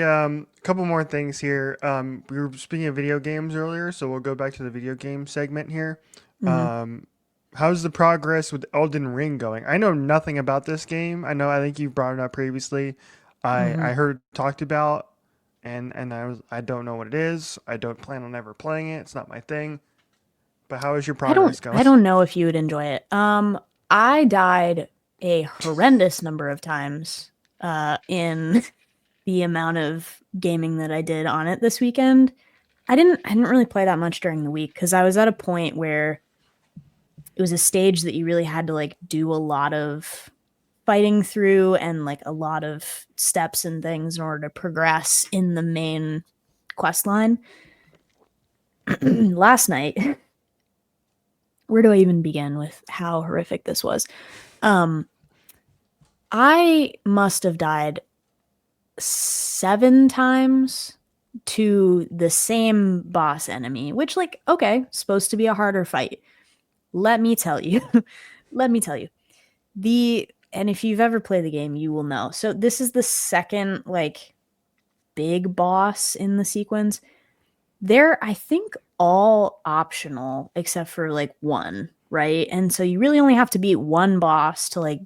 Speaker 1: couple more things here. We were speaking of video games earlier, so we'll go back to the video game segment here. Um, how's the progress with Elden Ring going? I know nothing about this game. I think you brought it up previously. I heard it talked about, and I don't know what it is. I don't plan on ever playing it. It's not my thing. But how is your
Speaker 2: I
Speaker 1: progress
Speaker 2: don't
Speaker 1: going?
Speaker 2: I don't know if you would enjoy it. I died a horrendous number of times in the amount of gaming that I did on it this weekend. I didn't really play that much during the week because I was at a point where it was a stage that you really had to like do a lot of fighting through and like a lot of steps and things in order to progress in the main quest line. Last night, where do I even begin with how horrific this was? I must have died 7 times to the same boss enemy, which, like, okay, supposed to be a harder fight. Let me tell you. Let me tell you. And if you've ever played the game, you will know. So this is the second like big boss in the sequence. They're, I think, all optional except for like one, right? And so you really only have to beat one boss to like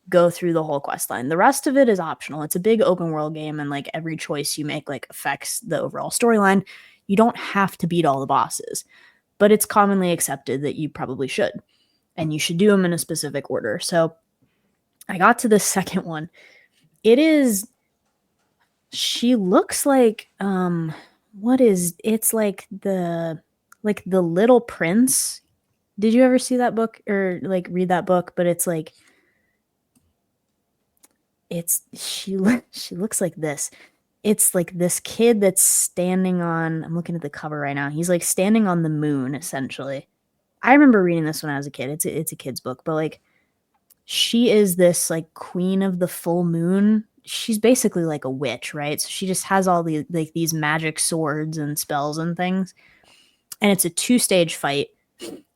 Speaker 2: go through the whole quest line. The rest of it is optional. It's a big open world game, and like every choice you make like affects the overall storyline. You don't have to beat all the bosses, but it's commonly accepted that you probably should, and you should do them in a specific order. So I got to the second one. It is, she looks like it's like the Little Prince. Did you ever see that book or like read that book? But it's like she looks like this. It's like this kid that's standing on, I'm looking at the cover right now. He's like standing on the moon essentially. I remember reading this when I was a kid. It's a kid's book, but like she is this like queen of the full moon. She's basically like a witch, right? So she just has all these like these magic swords and spells and things. And it's a 2-stage fight.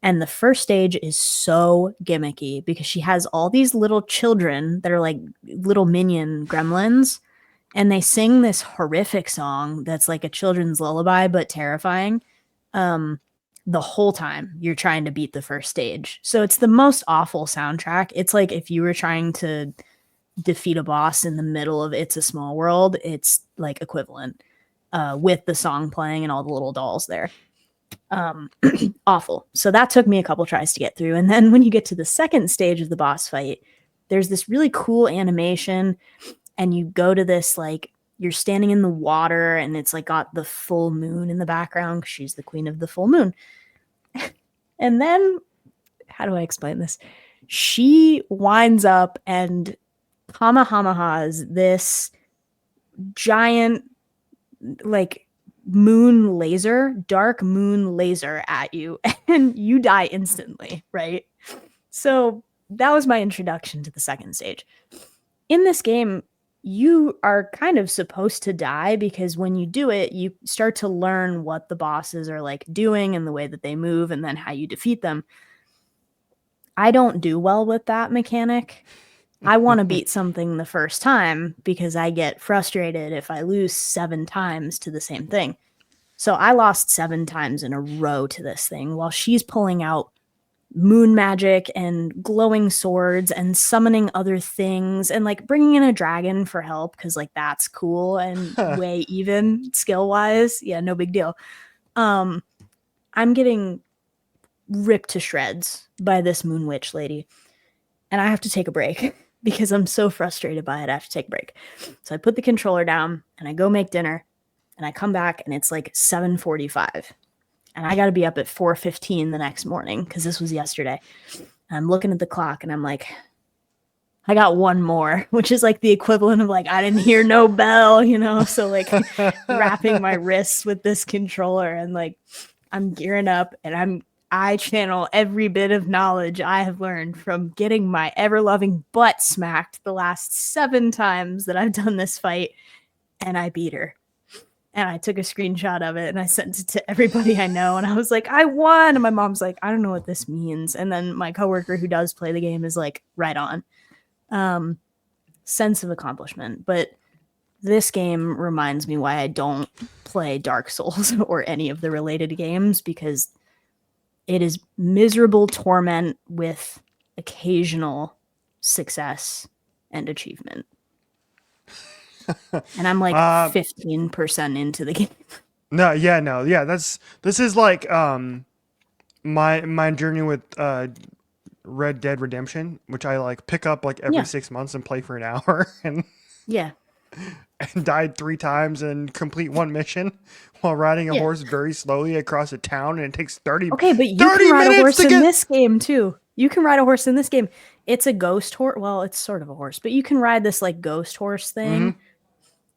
Speaker 2: And the first stage is so gimmicky because she has all these little children that are like little minion gremlins, and they sing this horrific song that's like a children's lullaby but terrifying. The whole time you're trying to beat the first stage. So it's the most awful soundtrack. It's like if you were trying to defeat a boss in the middle of It's a Small World, it's like equivalent with the song playing and all the little dolls there. Awful. So that took me a couple tries to get through. And then when you get to the second stage of the boss fight, there's this really cool animation, and you go to this like you're standing in the water, and it's like got the full moon in the background because she's the queen of the full moon. And then, how do I explain this? She winds up and kamehamehas this giant like moon laser, dark moon laser at you, and you die instantly, right? So that was my introduction to the second stage. In this game, you are kind of supposed to die because when you do it, you start to learn what the bosses are like doing and the way that they move and then how you defeat them. I don't do well with that mechanic. I want to beat something the first time because I get frustrated if I lose 7 times to the same thing. So I lost 7 times in a row to this thing while she's pulling out moon magic and glowing swords and summoning other things and like bringing in a dragon for help because like that's cool and way even skill wise. Yeah, no big deal. I'm getting ripped to shreds by this moon witch lady, and I have to take a break because I'm so frustrated by it. I have to take a break. So I put the controller down and I go make dinner, and I come back and it's like 7:45. And I got to be up at 4:15 the next morning because this was yesterday. And I'm looking at the clock and I'm like, I got one more, which is like the equivalent of like, I didn't hear no bell, you know? So like wrapping my wrists with this controller and like I'm gearing up, and I channel every bit of knowledge I have learned from getting my ever loving butt smacked the last 7 times that I've done this fight, and I beat her. And I took a screenshot of it and I sent it to everybody I know. And I was like, I won. And my mom's like, I don't know what this means. And then my coworker who does play the game is like, right on. Sense of accomplishment. But this game reminds me why I don't play Dark Souls or any of the related games, because it is miserable torment with occasional success and achievement. And I'm like 15% into the game.
Speaker 1: No. This is like my journey with Red Dead Redemption, which I like pick up like every
Speaker 2: Yeah.
Speaker 1: 6 months and play for an hour,
Speaker 2: Yeah.
Speaker 1: and died 3 times and complete one mission while riding a
Speaker 2: Yeah.
Speaker 1: horse very slowly across a town, and it takes 30,
Speaker 2: Okay, but you can
Speaker 1: 30
Speaker 2: ride a
Speaker 1: minutes
Speaker 2: horse
Speaker 1: to
Speaker 2: in
Speaker 1: get.
Speaker 2: this game too. You can ride a horse in this game. It's a ghost horse. Well, it's sort of a horse, but you can ride this like ghost horse
Speaker 1: Mm-hmm.
Speaker 2: thing.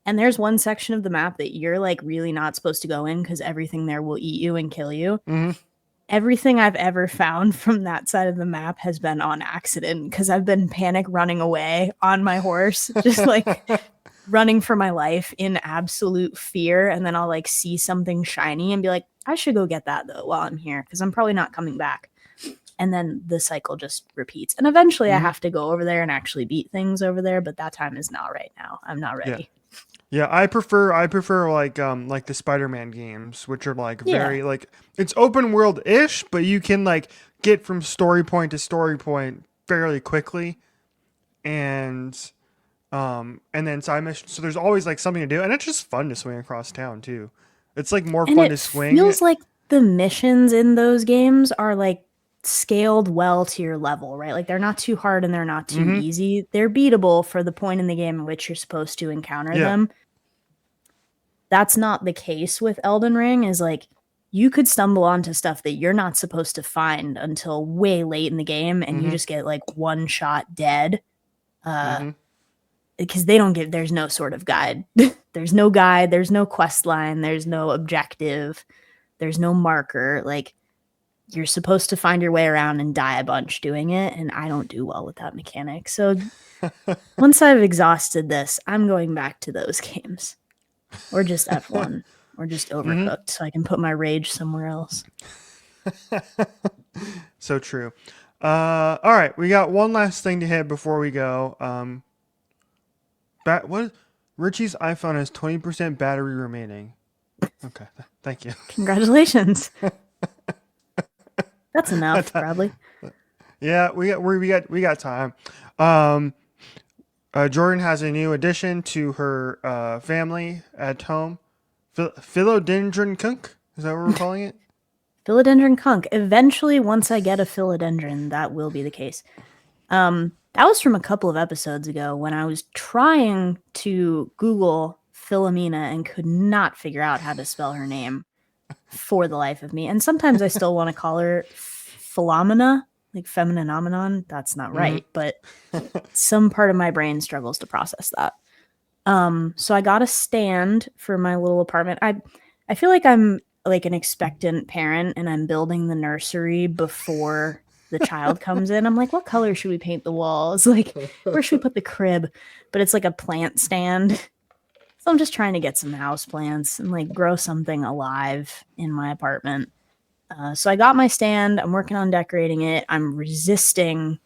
Speaker 2: And there's one section of the map that you're like really not supposed to go in because everything there will eat you and kill you.
Speaker 1: Mm-hmm.
Speaker 2: Everything I've ever found from that side of the map has been on accident because I've been panic running away on my horse, just like running for my life in absolute fear. And then I'll like see something shiny and be like, I should go get that though while I'm here because I'm probably not coming back. And then the cycle just repeats. And eventually I
Speaker 1: Mm-hmm.
Speaker 2: have to go over there and actually beat things over there, but that time is not right now. I'm not
Speaker 1: Yeah.
Speaker 2: ready.
Speaker 1: Yeah, I prefer like the Spider-Man games, which are like
Speaker 2: Yeah.
Speaker 1: very like it's open world-ish, but you can like get from story point to story point fairly quickly, and then side missions. So there's always like something to do, and it's just fun to swing across town too. It's like more
Speaker 2: And
Speaker 1: fun
Speaker 2: it
Speaker 1: to swing.
Speaker 2: feels like the missions in those games are like scaled well to your level, right? Like they're not too hard and they're not too
Speaker 1: Mm-hmm.
Speaker 2: easy. They're beatable for the point in the game in which you're supposed to encounter
Speaker 1: Yeah.
Speaker 2: them. That's not the case with Elden Ring, is like you could stumble onto stuff that you're not supposed to find until way late in the game and you
Speaker 1: Mm-hmm.
Speaker 2: just get like one shot dead.
Speaker 1: Mm-hmm.
Speaker 2: Because they don't give, there's no sort of guide. There's no guide, there's no quest line, there's no objective, there's no marker. Like you're supposed to find your way around and die a bunch doing it, and I don't do well with that mechanic. So once I've exhausted this, I'm going back to those games, or just F1, or just
Speaker 1: Mm-hmm.
Speaker 2: Overcooked, so I can put my rage somewhere else.
Speaker 1: So true. All right, we got one last thing to hit before we go. What? Richie's iPhone has 20% battery remaining. Okay, thank you.
Speaker 2: Congratulations. That's enough, probably.
Speaker 1: Yeah, we got time. Um, Jordan has a new addition to her family at home. Philodendron kunk. Is that what we're calling it?
Speaker 2: Philodendron conch. Eventually, once I get a philodendron, that will be the case. That was from a couple of episodes ago when I was trying to Google Philomena and could not figure out how to spell her name for the life of me. And sometimes I still want to call her Philomena, like femininomenon. That's not
Speaker 1: Mm-hmm.
Speaker 2: right, but some part of my brain struggles to process that. So I got a stand for my little apartment. I feel like I'm like an expectant parent and I'm building the nursery before the child comes in. I'm like, what color should we paint the walls? Like, where should we put the crib? But it's like a plant stand. So I'm just trying to get some house plants and like grow something alive in my apartment. So I got my stand. I'm working on decorating it. I'm resisting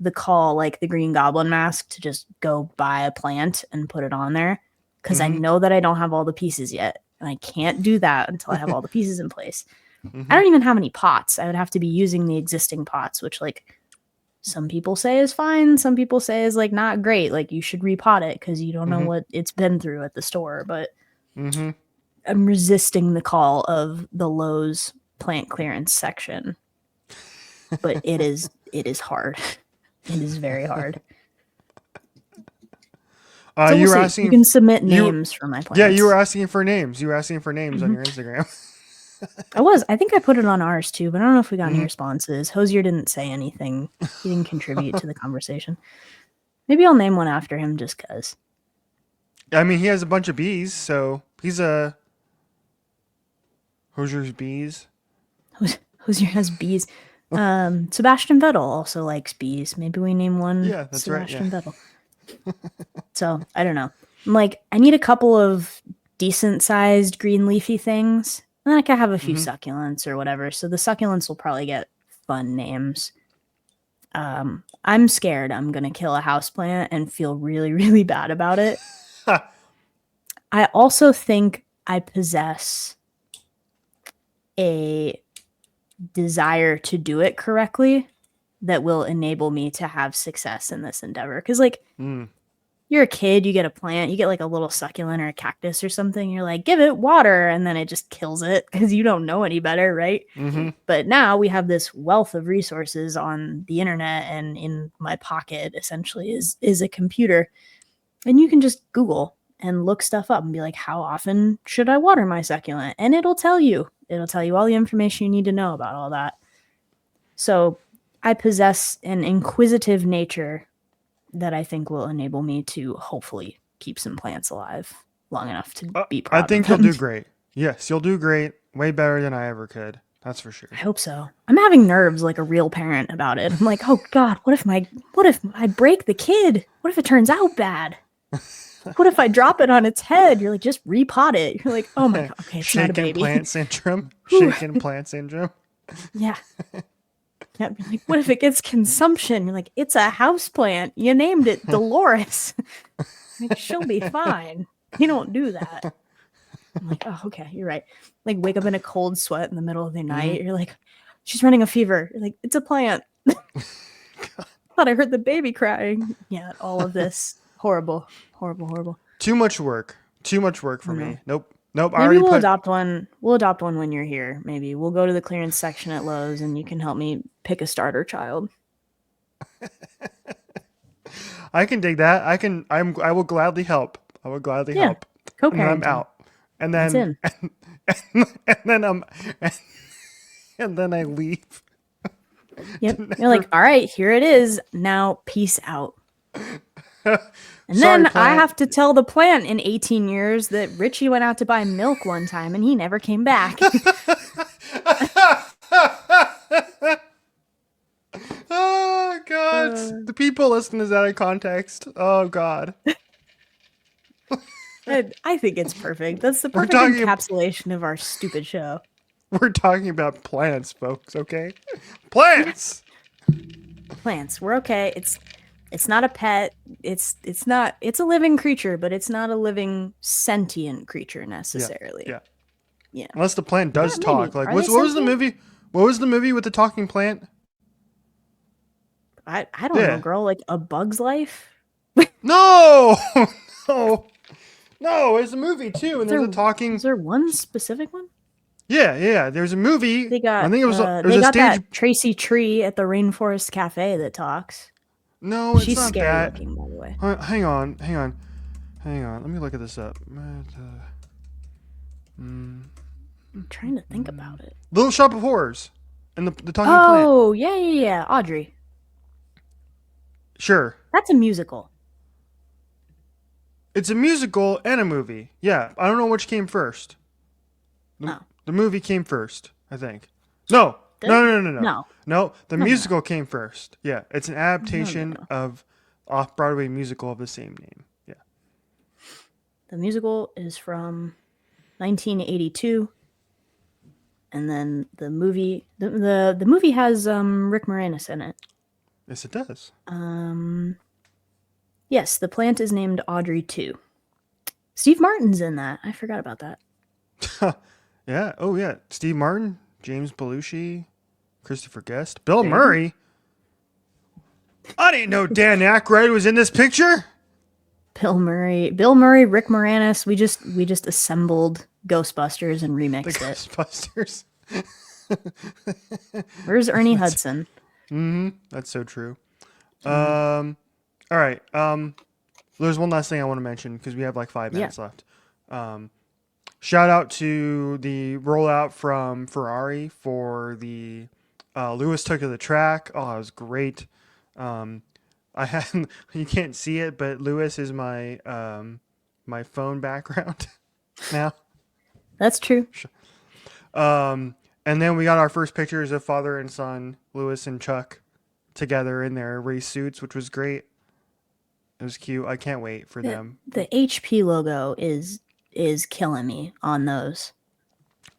Speaker 2: the call, like the Green Goblin mask, to just go buy a plant and put it on there because I
Speaker 1: Mm-hmm.
Speaker 2: know that I don't have all the pieces yet. And I can't do that until I have all the pieces in place. I
Speaker 1: Mm-hmm.
Speaker 2: don't even have any pots. I would have to be using the existing pots, which like some people say is fine. Some people say is like not great. Like you should repot it because you don't know
Speaker 1: Mm-hmm.
Speaker 2: what it's been through at the store. But
Speaker 1: Mm-hmm.
Speaker 2: I'm resisting the call of the Lowe's plant clearance section. But it is hard. It is very hard. So we'll
Speaker 1: You were
Speaker 2: see. You
Speaker 1: asking.
Speaker 2: can submit
Speaker 1: You
Speaker 2: names for my
Speaker 1: Yeah, you were
Speaker 2: plants.
Speaker 1: asking for names. You were asking for names on
Speaker 2: Mhm.
Speaker 1: your Instagram.
Speaker 2: I think I put it on ours too, but I don't know if we got any
Speaker 1: Mm-hmm.
Speaker 2: responses. Hosier didn't say anything. He didn't contribute to the conversation. Maybe I'll name one after him just because.
Speaker 1: I mean, he has a bunch of bees, so he's a Hosier's bees.
Speaker 2: Hosier has bees. Sebastian Vettel also likes bees. Maybe we name one
Speaker 1: Yeah, that's right. Yeah.
Speaker 2: Sebastian Vettel. So I don't know. I'm like, I need a couple of decent sized green leafy things. And then I can have a few
Speaker 1: Mm-hmm.
Speaker 2: succulents or whatever. So the succulents will probably get fun names. I'm scared I'm gonna kill a houseplant and feel really, really bad about it. I also think I possess a desire to do it correctly that will enable me to have success in this endeavor. Because like
Speaker 1: Mm.
Speaker 2: you're a kid, you get a plant, you get like a little succulent or a cactus or something. You're like, give it water, and then it just kills it because you don't know any better, right?
Speaker 1: Mm-hmm.
Speaker 2: But now we have this wealth of resources on the internet, and in my pocket essentially is a computer, and you can just Google and look stuff up and be like, how often should I water my succulent? And it'll tell you. It'll tell you all the information you need to know about all that. So I possess an inquisitive nature that I think will enable me to hopefully keep some plants alive long enough to be
Speaker 1: I
Speaker 2: proud
Speaker 1: think
Speaker 2: of
Speaker 1: you'll
Speaker 2: them.
Speaker 1: do great. Yes, you'll do great. Way better than I ever could. That's for sure.
Speaker 2: I hope so. I'm having nerves like a real parent about it. I'm like, oh God, what if I break the kid? What if it turns out bad? What if I drop it on its head? You're like, just repot it. You're like, oh my God, okay, it's not a
Speaker 1: Shaken
Speaker 2: baby.
Speaker 1: plant syndrome.
Speaker 2: Whew.
Speaker 1: Shaken plant syndrome.
Speaker 2: Yeah. Yeah. You're like, what if it gets consumption? You're like, it's a house plant. You named it Dolores. Like, she'll be fine. You don't do that. I'm like, oh, okay, you're right. Like, wake up in a cold sweat in the middle of the night. You're like, she's running a fever. You're like, it's a plant. Thought I heard the baby crying. Yeah, all of this. Horrible.
Speaker 1: Too much work. Too much work for me. Nope. I
Speaker 2: Maybe
Speaker 1: already
Speaker 2: we'll
Speaker 1: put.
Speaker 2: adopt one. We'll adopt one when you're here. Maybe we'll go to the clearance section at Lowe's and you can help me pick a starter child.
Speaker 1: I can dig that. I will gladly help. I will gladly help. And then I'm
Speaker 2: Co-parenting.
Speaker 1: out. And
Speaker 2: It's
Speaker 1: then
Speaker 2: in.
Speaker 1: and then and then I leave.
Speaker 2: Yep. You're like, all right, here it is. Now, peace out. And
Speaker 1: Sorry,
Speaker 2: then I
Speaker 1: plant.
Speaker 2: have to tell the plant in 18 years that Richie went out to buy milk one time and he never came back.
Speaker 1: Oh God! The people listening is out of context. Oh God!
Speaker 2: I think it's perfect. That's the perfect
Speaker 1: talking-
Speaker 2: encapsulation of our stupid show.
Speaker 1: We're talking about plants, folks. Okay, plants.
Speaker 2: Plants, we're okay. It's not a pet. It's a living creature, but it's not a living sentient creature necessarily.
Speaker 1: Yeah. Unless the plant does
Speaker 2: Yeah,
Speaker 1: talk.
Speaker 2: maybe.
Speaker 1: Like,
Speaker 2: Are
Speaker 1: what
Speaker 2: they
Speaker 1: was the
Speaker 2: sentient?
Speaker 1: movie? What was the movie with the talking plant?
Speaker 2: I don't
Speaker 1: Yeah.
Speaker 2: know, girl. Like A Bug's Life.
Speaker 1: No, no. It's a movie too, and there's a talking.
Speaker 2: Is there one specific one?
Speaker 1: Yeah. There's a movie.
Speaker 2: They got.
Speaker 1: I think it was. There's
Speaker 2: They
Speaker 1: a
Speaker 2: got
Speaker 1: stage.
Speaker 2: that Tracy Tree at the Rainforest Cafe that talks.
Speaker 1: No, it's
Speaker 2: She's
Speaker 1: not
Speaker 2: scary
Speaker 1: that.
Speaker 2: looking, by the way.
Speaker 1: Hang on. Let me look at this up.
Speaker 2: I'm trying to think about it.
Speaker 1: Little Shop of Horrors, and the talking plant.
Speaker 2: Oh, yeah. Audrey.
Speaker 1: Sure.
Speaker 2: That's a musical.
Speaker 1: It's a musical and a movie. Yeah, I don't know which came first. The movie came first, I think. No. No, the musical came first. Yeah, it's an adaptation of off-Broadway musical of the same name. Yeah.
Speaker 2: The musical is from 1982. And then the movie the movie has Rick Moranis in it.
Speaker 1: Yes, it does.
Speaker 2: Yes, the plant is named Audrey 2. Steve Martin's in that. I forgot about that.
Speaker 1: Yeah. Oh, yeah. Steve Martin, James Belushi, Christopher Guest, Bill Murray. I didn't know Dan Aykroyd was in this picture.
Speaker 2: Bill Murray, Rick Moranis. We just assembled Ghostbusters and remixed
Speaker 1: Ghostbusters.
Speaker 2: Where's Ernie Hudson?
Speaker 1: That's so true. All right. There's one last thing I want to mention because we have like 5 minutes left. Shout out to the rollout from Ferrari for the Lewis took to the track. Oh, it was great. I had you can't see it, but Lewis is my my phone background now.
Speaker 2: That's true.
Speaker 1: And then we got our first pictures of father and son, Lewis and Chuck, together in their race suits, which was great. It was cute. I can't wait for them.
Speaker 2: The HP logo is killing me on those.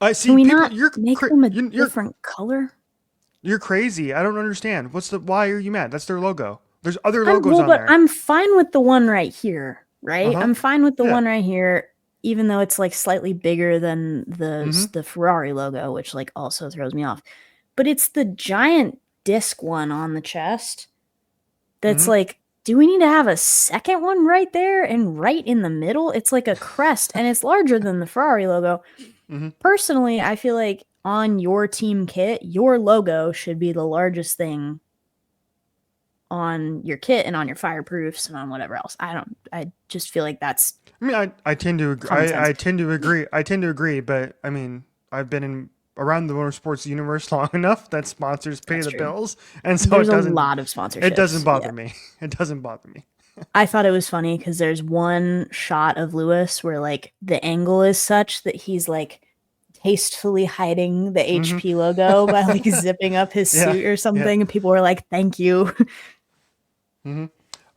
Speaker 1: I see.
Speaker 2: Can we
Speaker 1: People,
Speaker 2: not make them a different color?
Speaker 1: You're crazy. I don't understand. Why are you mad? That's their logo. There's other logos on
Speaker 2: but
Speaker 1: there.
Speaker 2: I'm fine with the one right here, right? I'm fine with the one right here, even though it's like slightly bigger than the Ferrari logo, which like also throws me off. But it's the giant disc one on the chest that's like, do we need to have a second one right there and right in the middle? It's like a crest and it's larger than the Ferrari logo.
Speaker 1: Mm-hmm.
Speaker 2: Personally, I feel like on your team kit, your logo should be the largest thing on your kit and on your fireproofs and on whatever else. I just feel like that's
Speaker 1: I mean, I tend to agree.
Speaker 2: common sense.
Speaker 1: I tend to agree. I tend to agree, but I mean, I've been in around the motorsports universe long enough that sponsors pay
Speaker 2: That's
Speaker 1: the
Speaker 2: true.
Speaker 1: bills, and so
Speaker 2: There's
Speaker 1: it
Speaker 2: a
Speaker 1: doesn't.
Speaker 2: lot of sponsorships.
Speaker 1: It doesn't bother
Speaker 2: Yeah.
Speaker 1: me. It doesn't bother me.
Speaker 2: I thought it was funny because there's one shot of Lewis where like the angle is such that he's like tastefully hiding the
Speaker 1: Mhm.
Speaker 2: HP logo by like zipping up his
Speaker 1: Yeah,
Speaker 2: suit or something, and people were like, "Thank you." Yeah,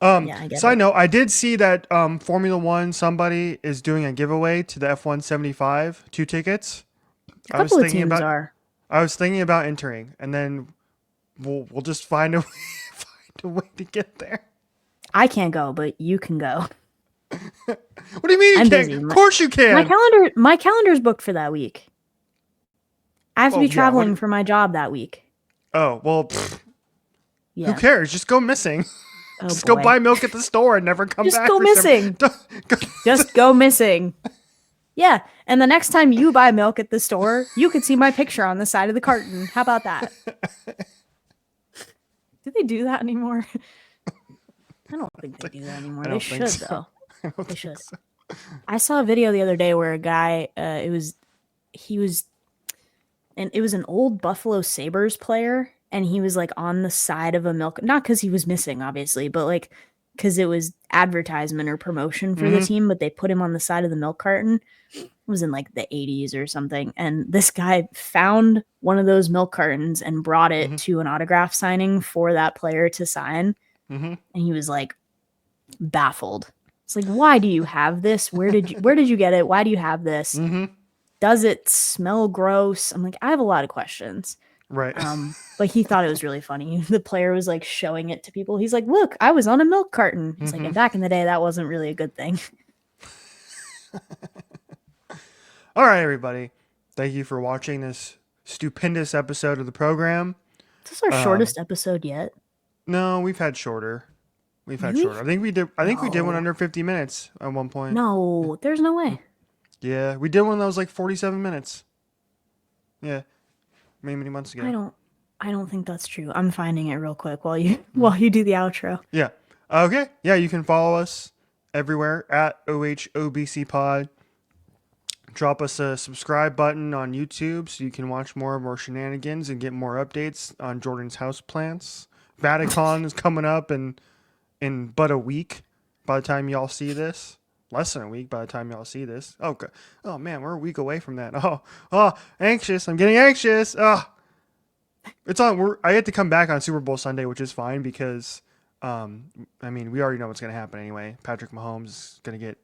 Speaker 2: I get
Speaker 1: Side
Speaker 2: it.
Speaker 1: note: I did see that Formula One somebody is doing a giveaway to the F175 2 tickets.
Speaker 2: A couple of teams are.
Speaker 1: I was thinking about entering, and then we'll just find a way, find a way to get there.
Speaker 2: I can't go, but you can go.
Speaker 1: What do you mean you
Speaker 2: I'm
Speaker 1: can't?
Speaker 2: busy.
Speaker 1: Of course you can.
Speaker 2: My calendar's booked for that week. I have to
Speaker 1: Oh,
Speaker 2: be
Speaker 1: yeah,
Speaker 2: traveling for my job that week.
Speaker 1: Oh well, pfft,
Speaker 2: Yeah.
Speaker 1: who cares? Just go missing.
Speaker 2: Oh,
Speaker 1: Just
Speaker 2: boy.
Speaker 1: go buy milk at the store and never come
Speaker 2: Just
Speaker 1: back.
Speaker 2: go
Speaker 1: for
Speaker 2: missing. Just go missing. Yeah. And the next time you buy milk at the store, you could see my picture on the side of the carton. How about that? Do they do that anymore? I don't think they do that anymore. They should, though. They should. I saw a video the other day where a guy, it was an old Buffalo Sabres player, and he was like on the side of a milk, not because he was missing, obviously, but like because it was advertisement or promotion for the team, but they put him on the side of the milk carton. It was in like the 80s or something. And this guy found one of those milk cartons and brought it to an autograph signing for that player to sign.
Speaker 1: Mm-hmm.
Speaker 2: And he was like baffled. It's like, why do you have this? Where did you get it? Why do you have this?
Speaker 1: Mm-hmm.
Speaker 2: Does it smell gross? I'm like, I have a lot of questions.
Speaker 1: Right.
Speaker 2: But he thought it was really funny. The player was like showing it to people. He's like, look, I was on a milk carton. It's like, and back in the day, that wasn't really a good thing.
Speaker 1: All right, everybody. Thank you for watching this stupendous episode of the program.
Speaker 2: Is this our shortest episode yet?
Speaker 1: No, we've had shorter.
Speaker 2: Really?
Speaker 1: I think we did. I think we did one
Speaker 2: No.
Speaker 1: under 50 minutes at one point.
Speaker 2: No, there's no way.
Speaker 1: Yeah, we did one that was like 47 minutes. Yeah, many months ago.
Speaker 2: I don't think that's true. I'm finding it real quick while you do the outro.
Speaker 1: Yeah. Okay. Yeah, you can follow us everywhere at OHOBC Pod. Drop us a subscribe button on YouTube so you can watch more of our shenanigans and get more updates on Jordan's house plants. Vatican is coming up in but a week by the time y'all see this. Less than a week by the time y'all see this. Oh, God. Oh man, we're a week away from that. Oh, anxious. I'm getting anxious. Oh, it's on. I had to come back on Super Bowl Sunday, which is fine because, I mean, we already know what's going to happen anyway. Patrick Mahomes is going to get.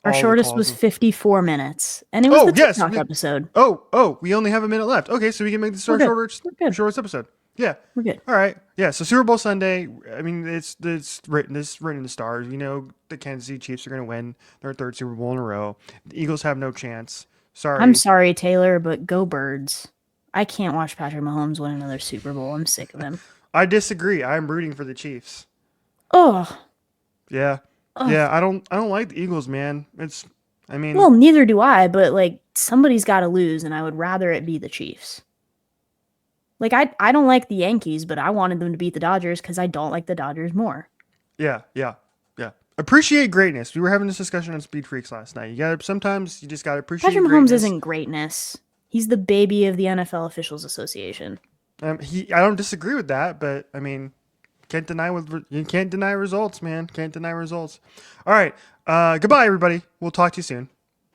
Speaker 2: Our
Speaker 1: all the
Speaker 2: shortest
Speaker 1: calls
Speaker 2: was
Speaker 1: of-
Speaker 2: 54 minutes, and it was the
Speaker 1: yes,
Speaker 2: TikTok episode.
Speaker 1: Oh, we only have a minute left. Okay, so we can make this our
Speaker 2: We're good.
Speaker 1: shortest episode. Yeah.
Speaker 2: We're good.
Speaker 1: All right. Yeah. So Super Bowl Sunday. I mean, it's written in the stars. You know, the Kansas City Chiefs are going to win their third Super Bowl in a row. The Eagles have no chance. Sorry.
Speaker 2: I'm sorry, Taylor, but go Birds. I can't watch Patrick Mahomes win another Super Bowl. I'm sick of him.
Speaker 1: I disagree. I'm rooting for the Chiefs.
Speaker 2: Oh.
Speaker 1: Yeah.
Speaker 2: Ugh.
Speaker 1: Yeah. I don't like the Eagles, man. I mean,
Speaker 2: Well, neither do I, but like somebody's got to lose, and I would rather it be the Chiefs. Like I don't like the Yankees, but I wanted them to beat the Dodgers because I don't like the Dodgers more.
Speaker 1: yeah. Appreciate greatness. We were having this discussion on Speed Freaks last night. Sometimes you just gotta appreciate
Speaker 2: Patrick
Speaker 1: greatness.
Speaker 2: Mahomes isn't greatness. He's the baby of the NFL Officials Association.
Speaker 1: I don't disagree with that, but I mean, you can't deny results, man. Can't deny results. All right. Goodbye, everybody. We'll talk to you soon.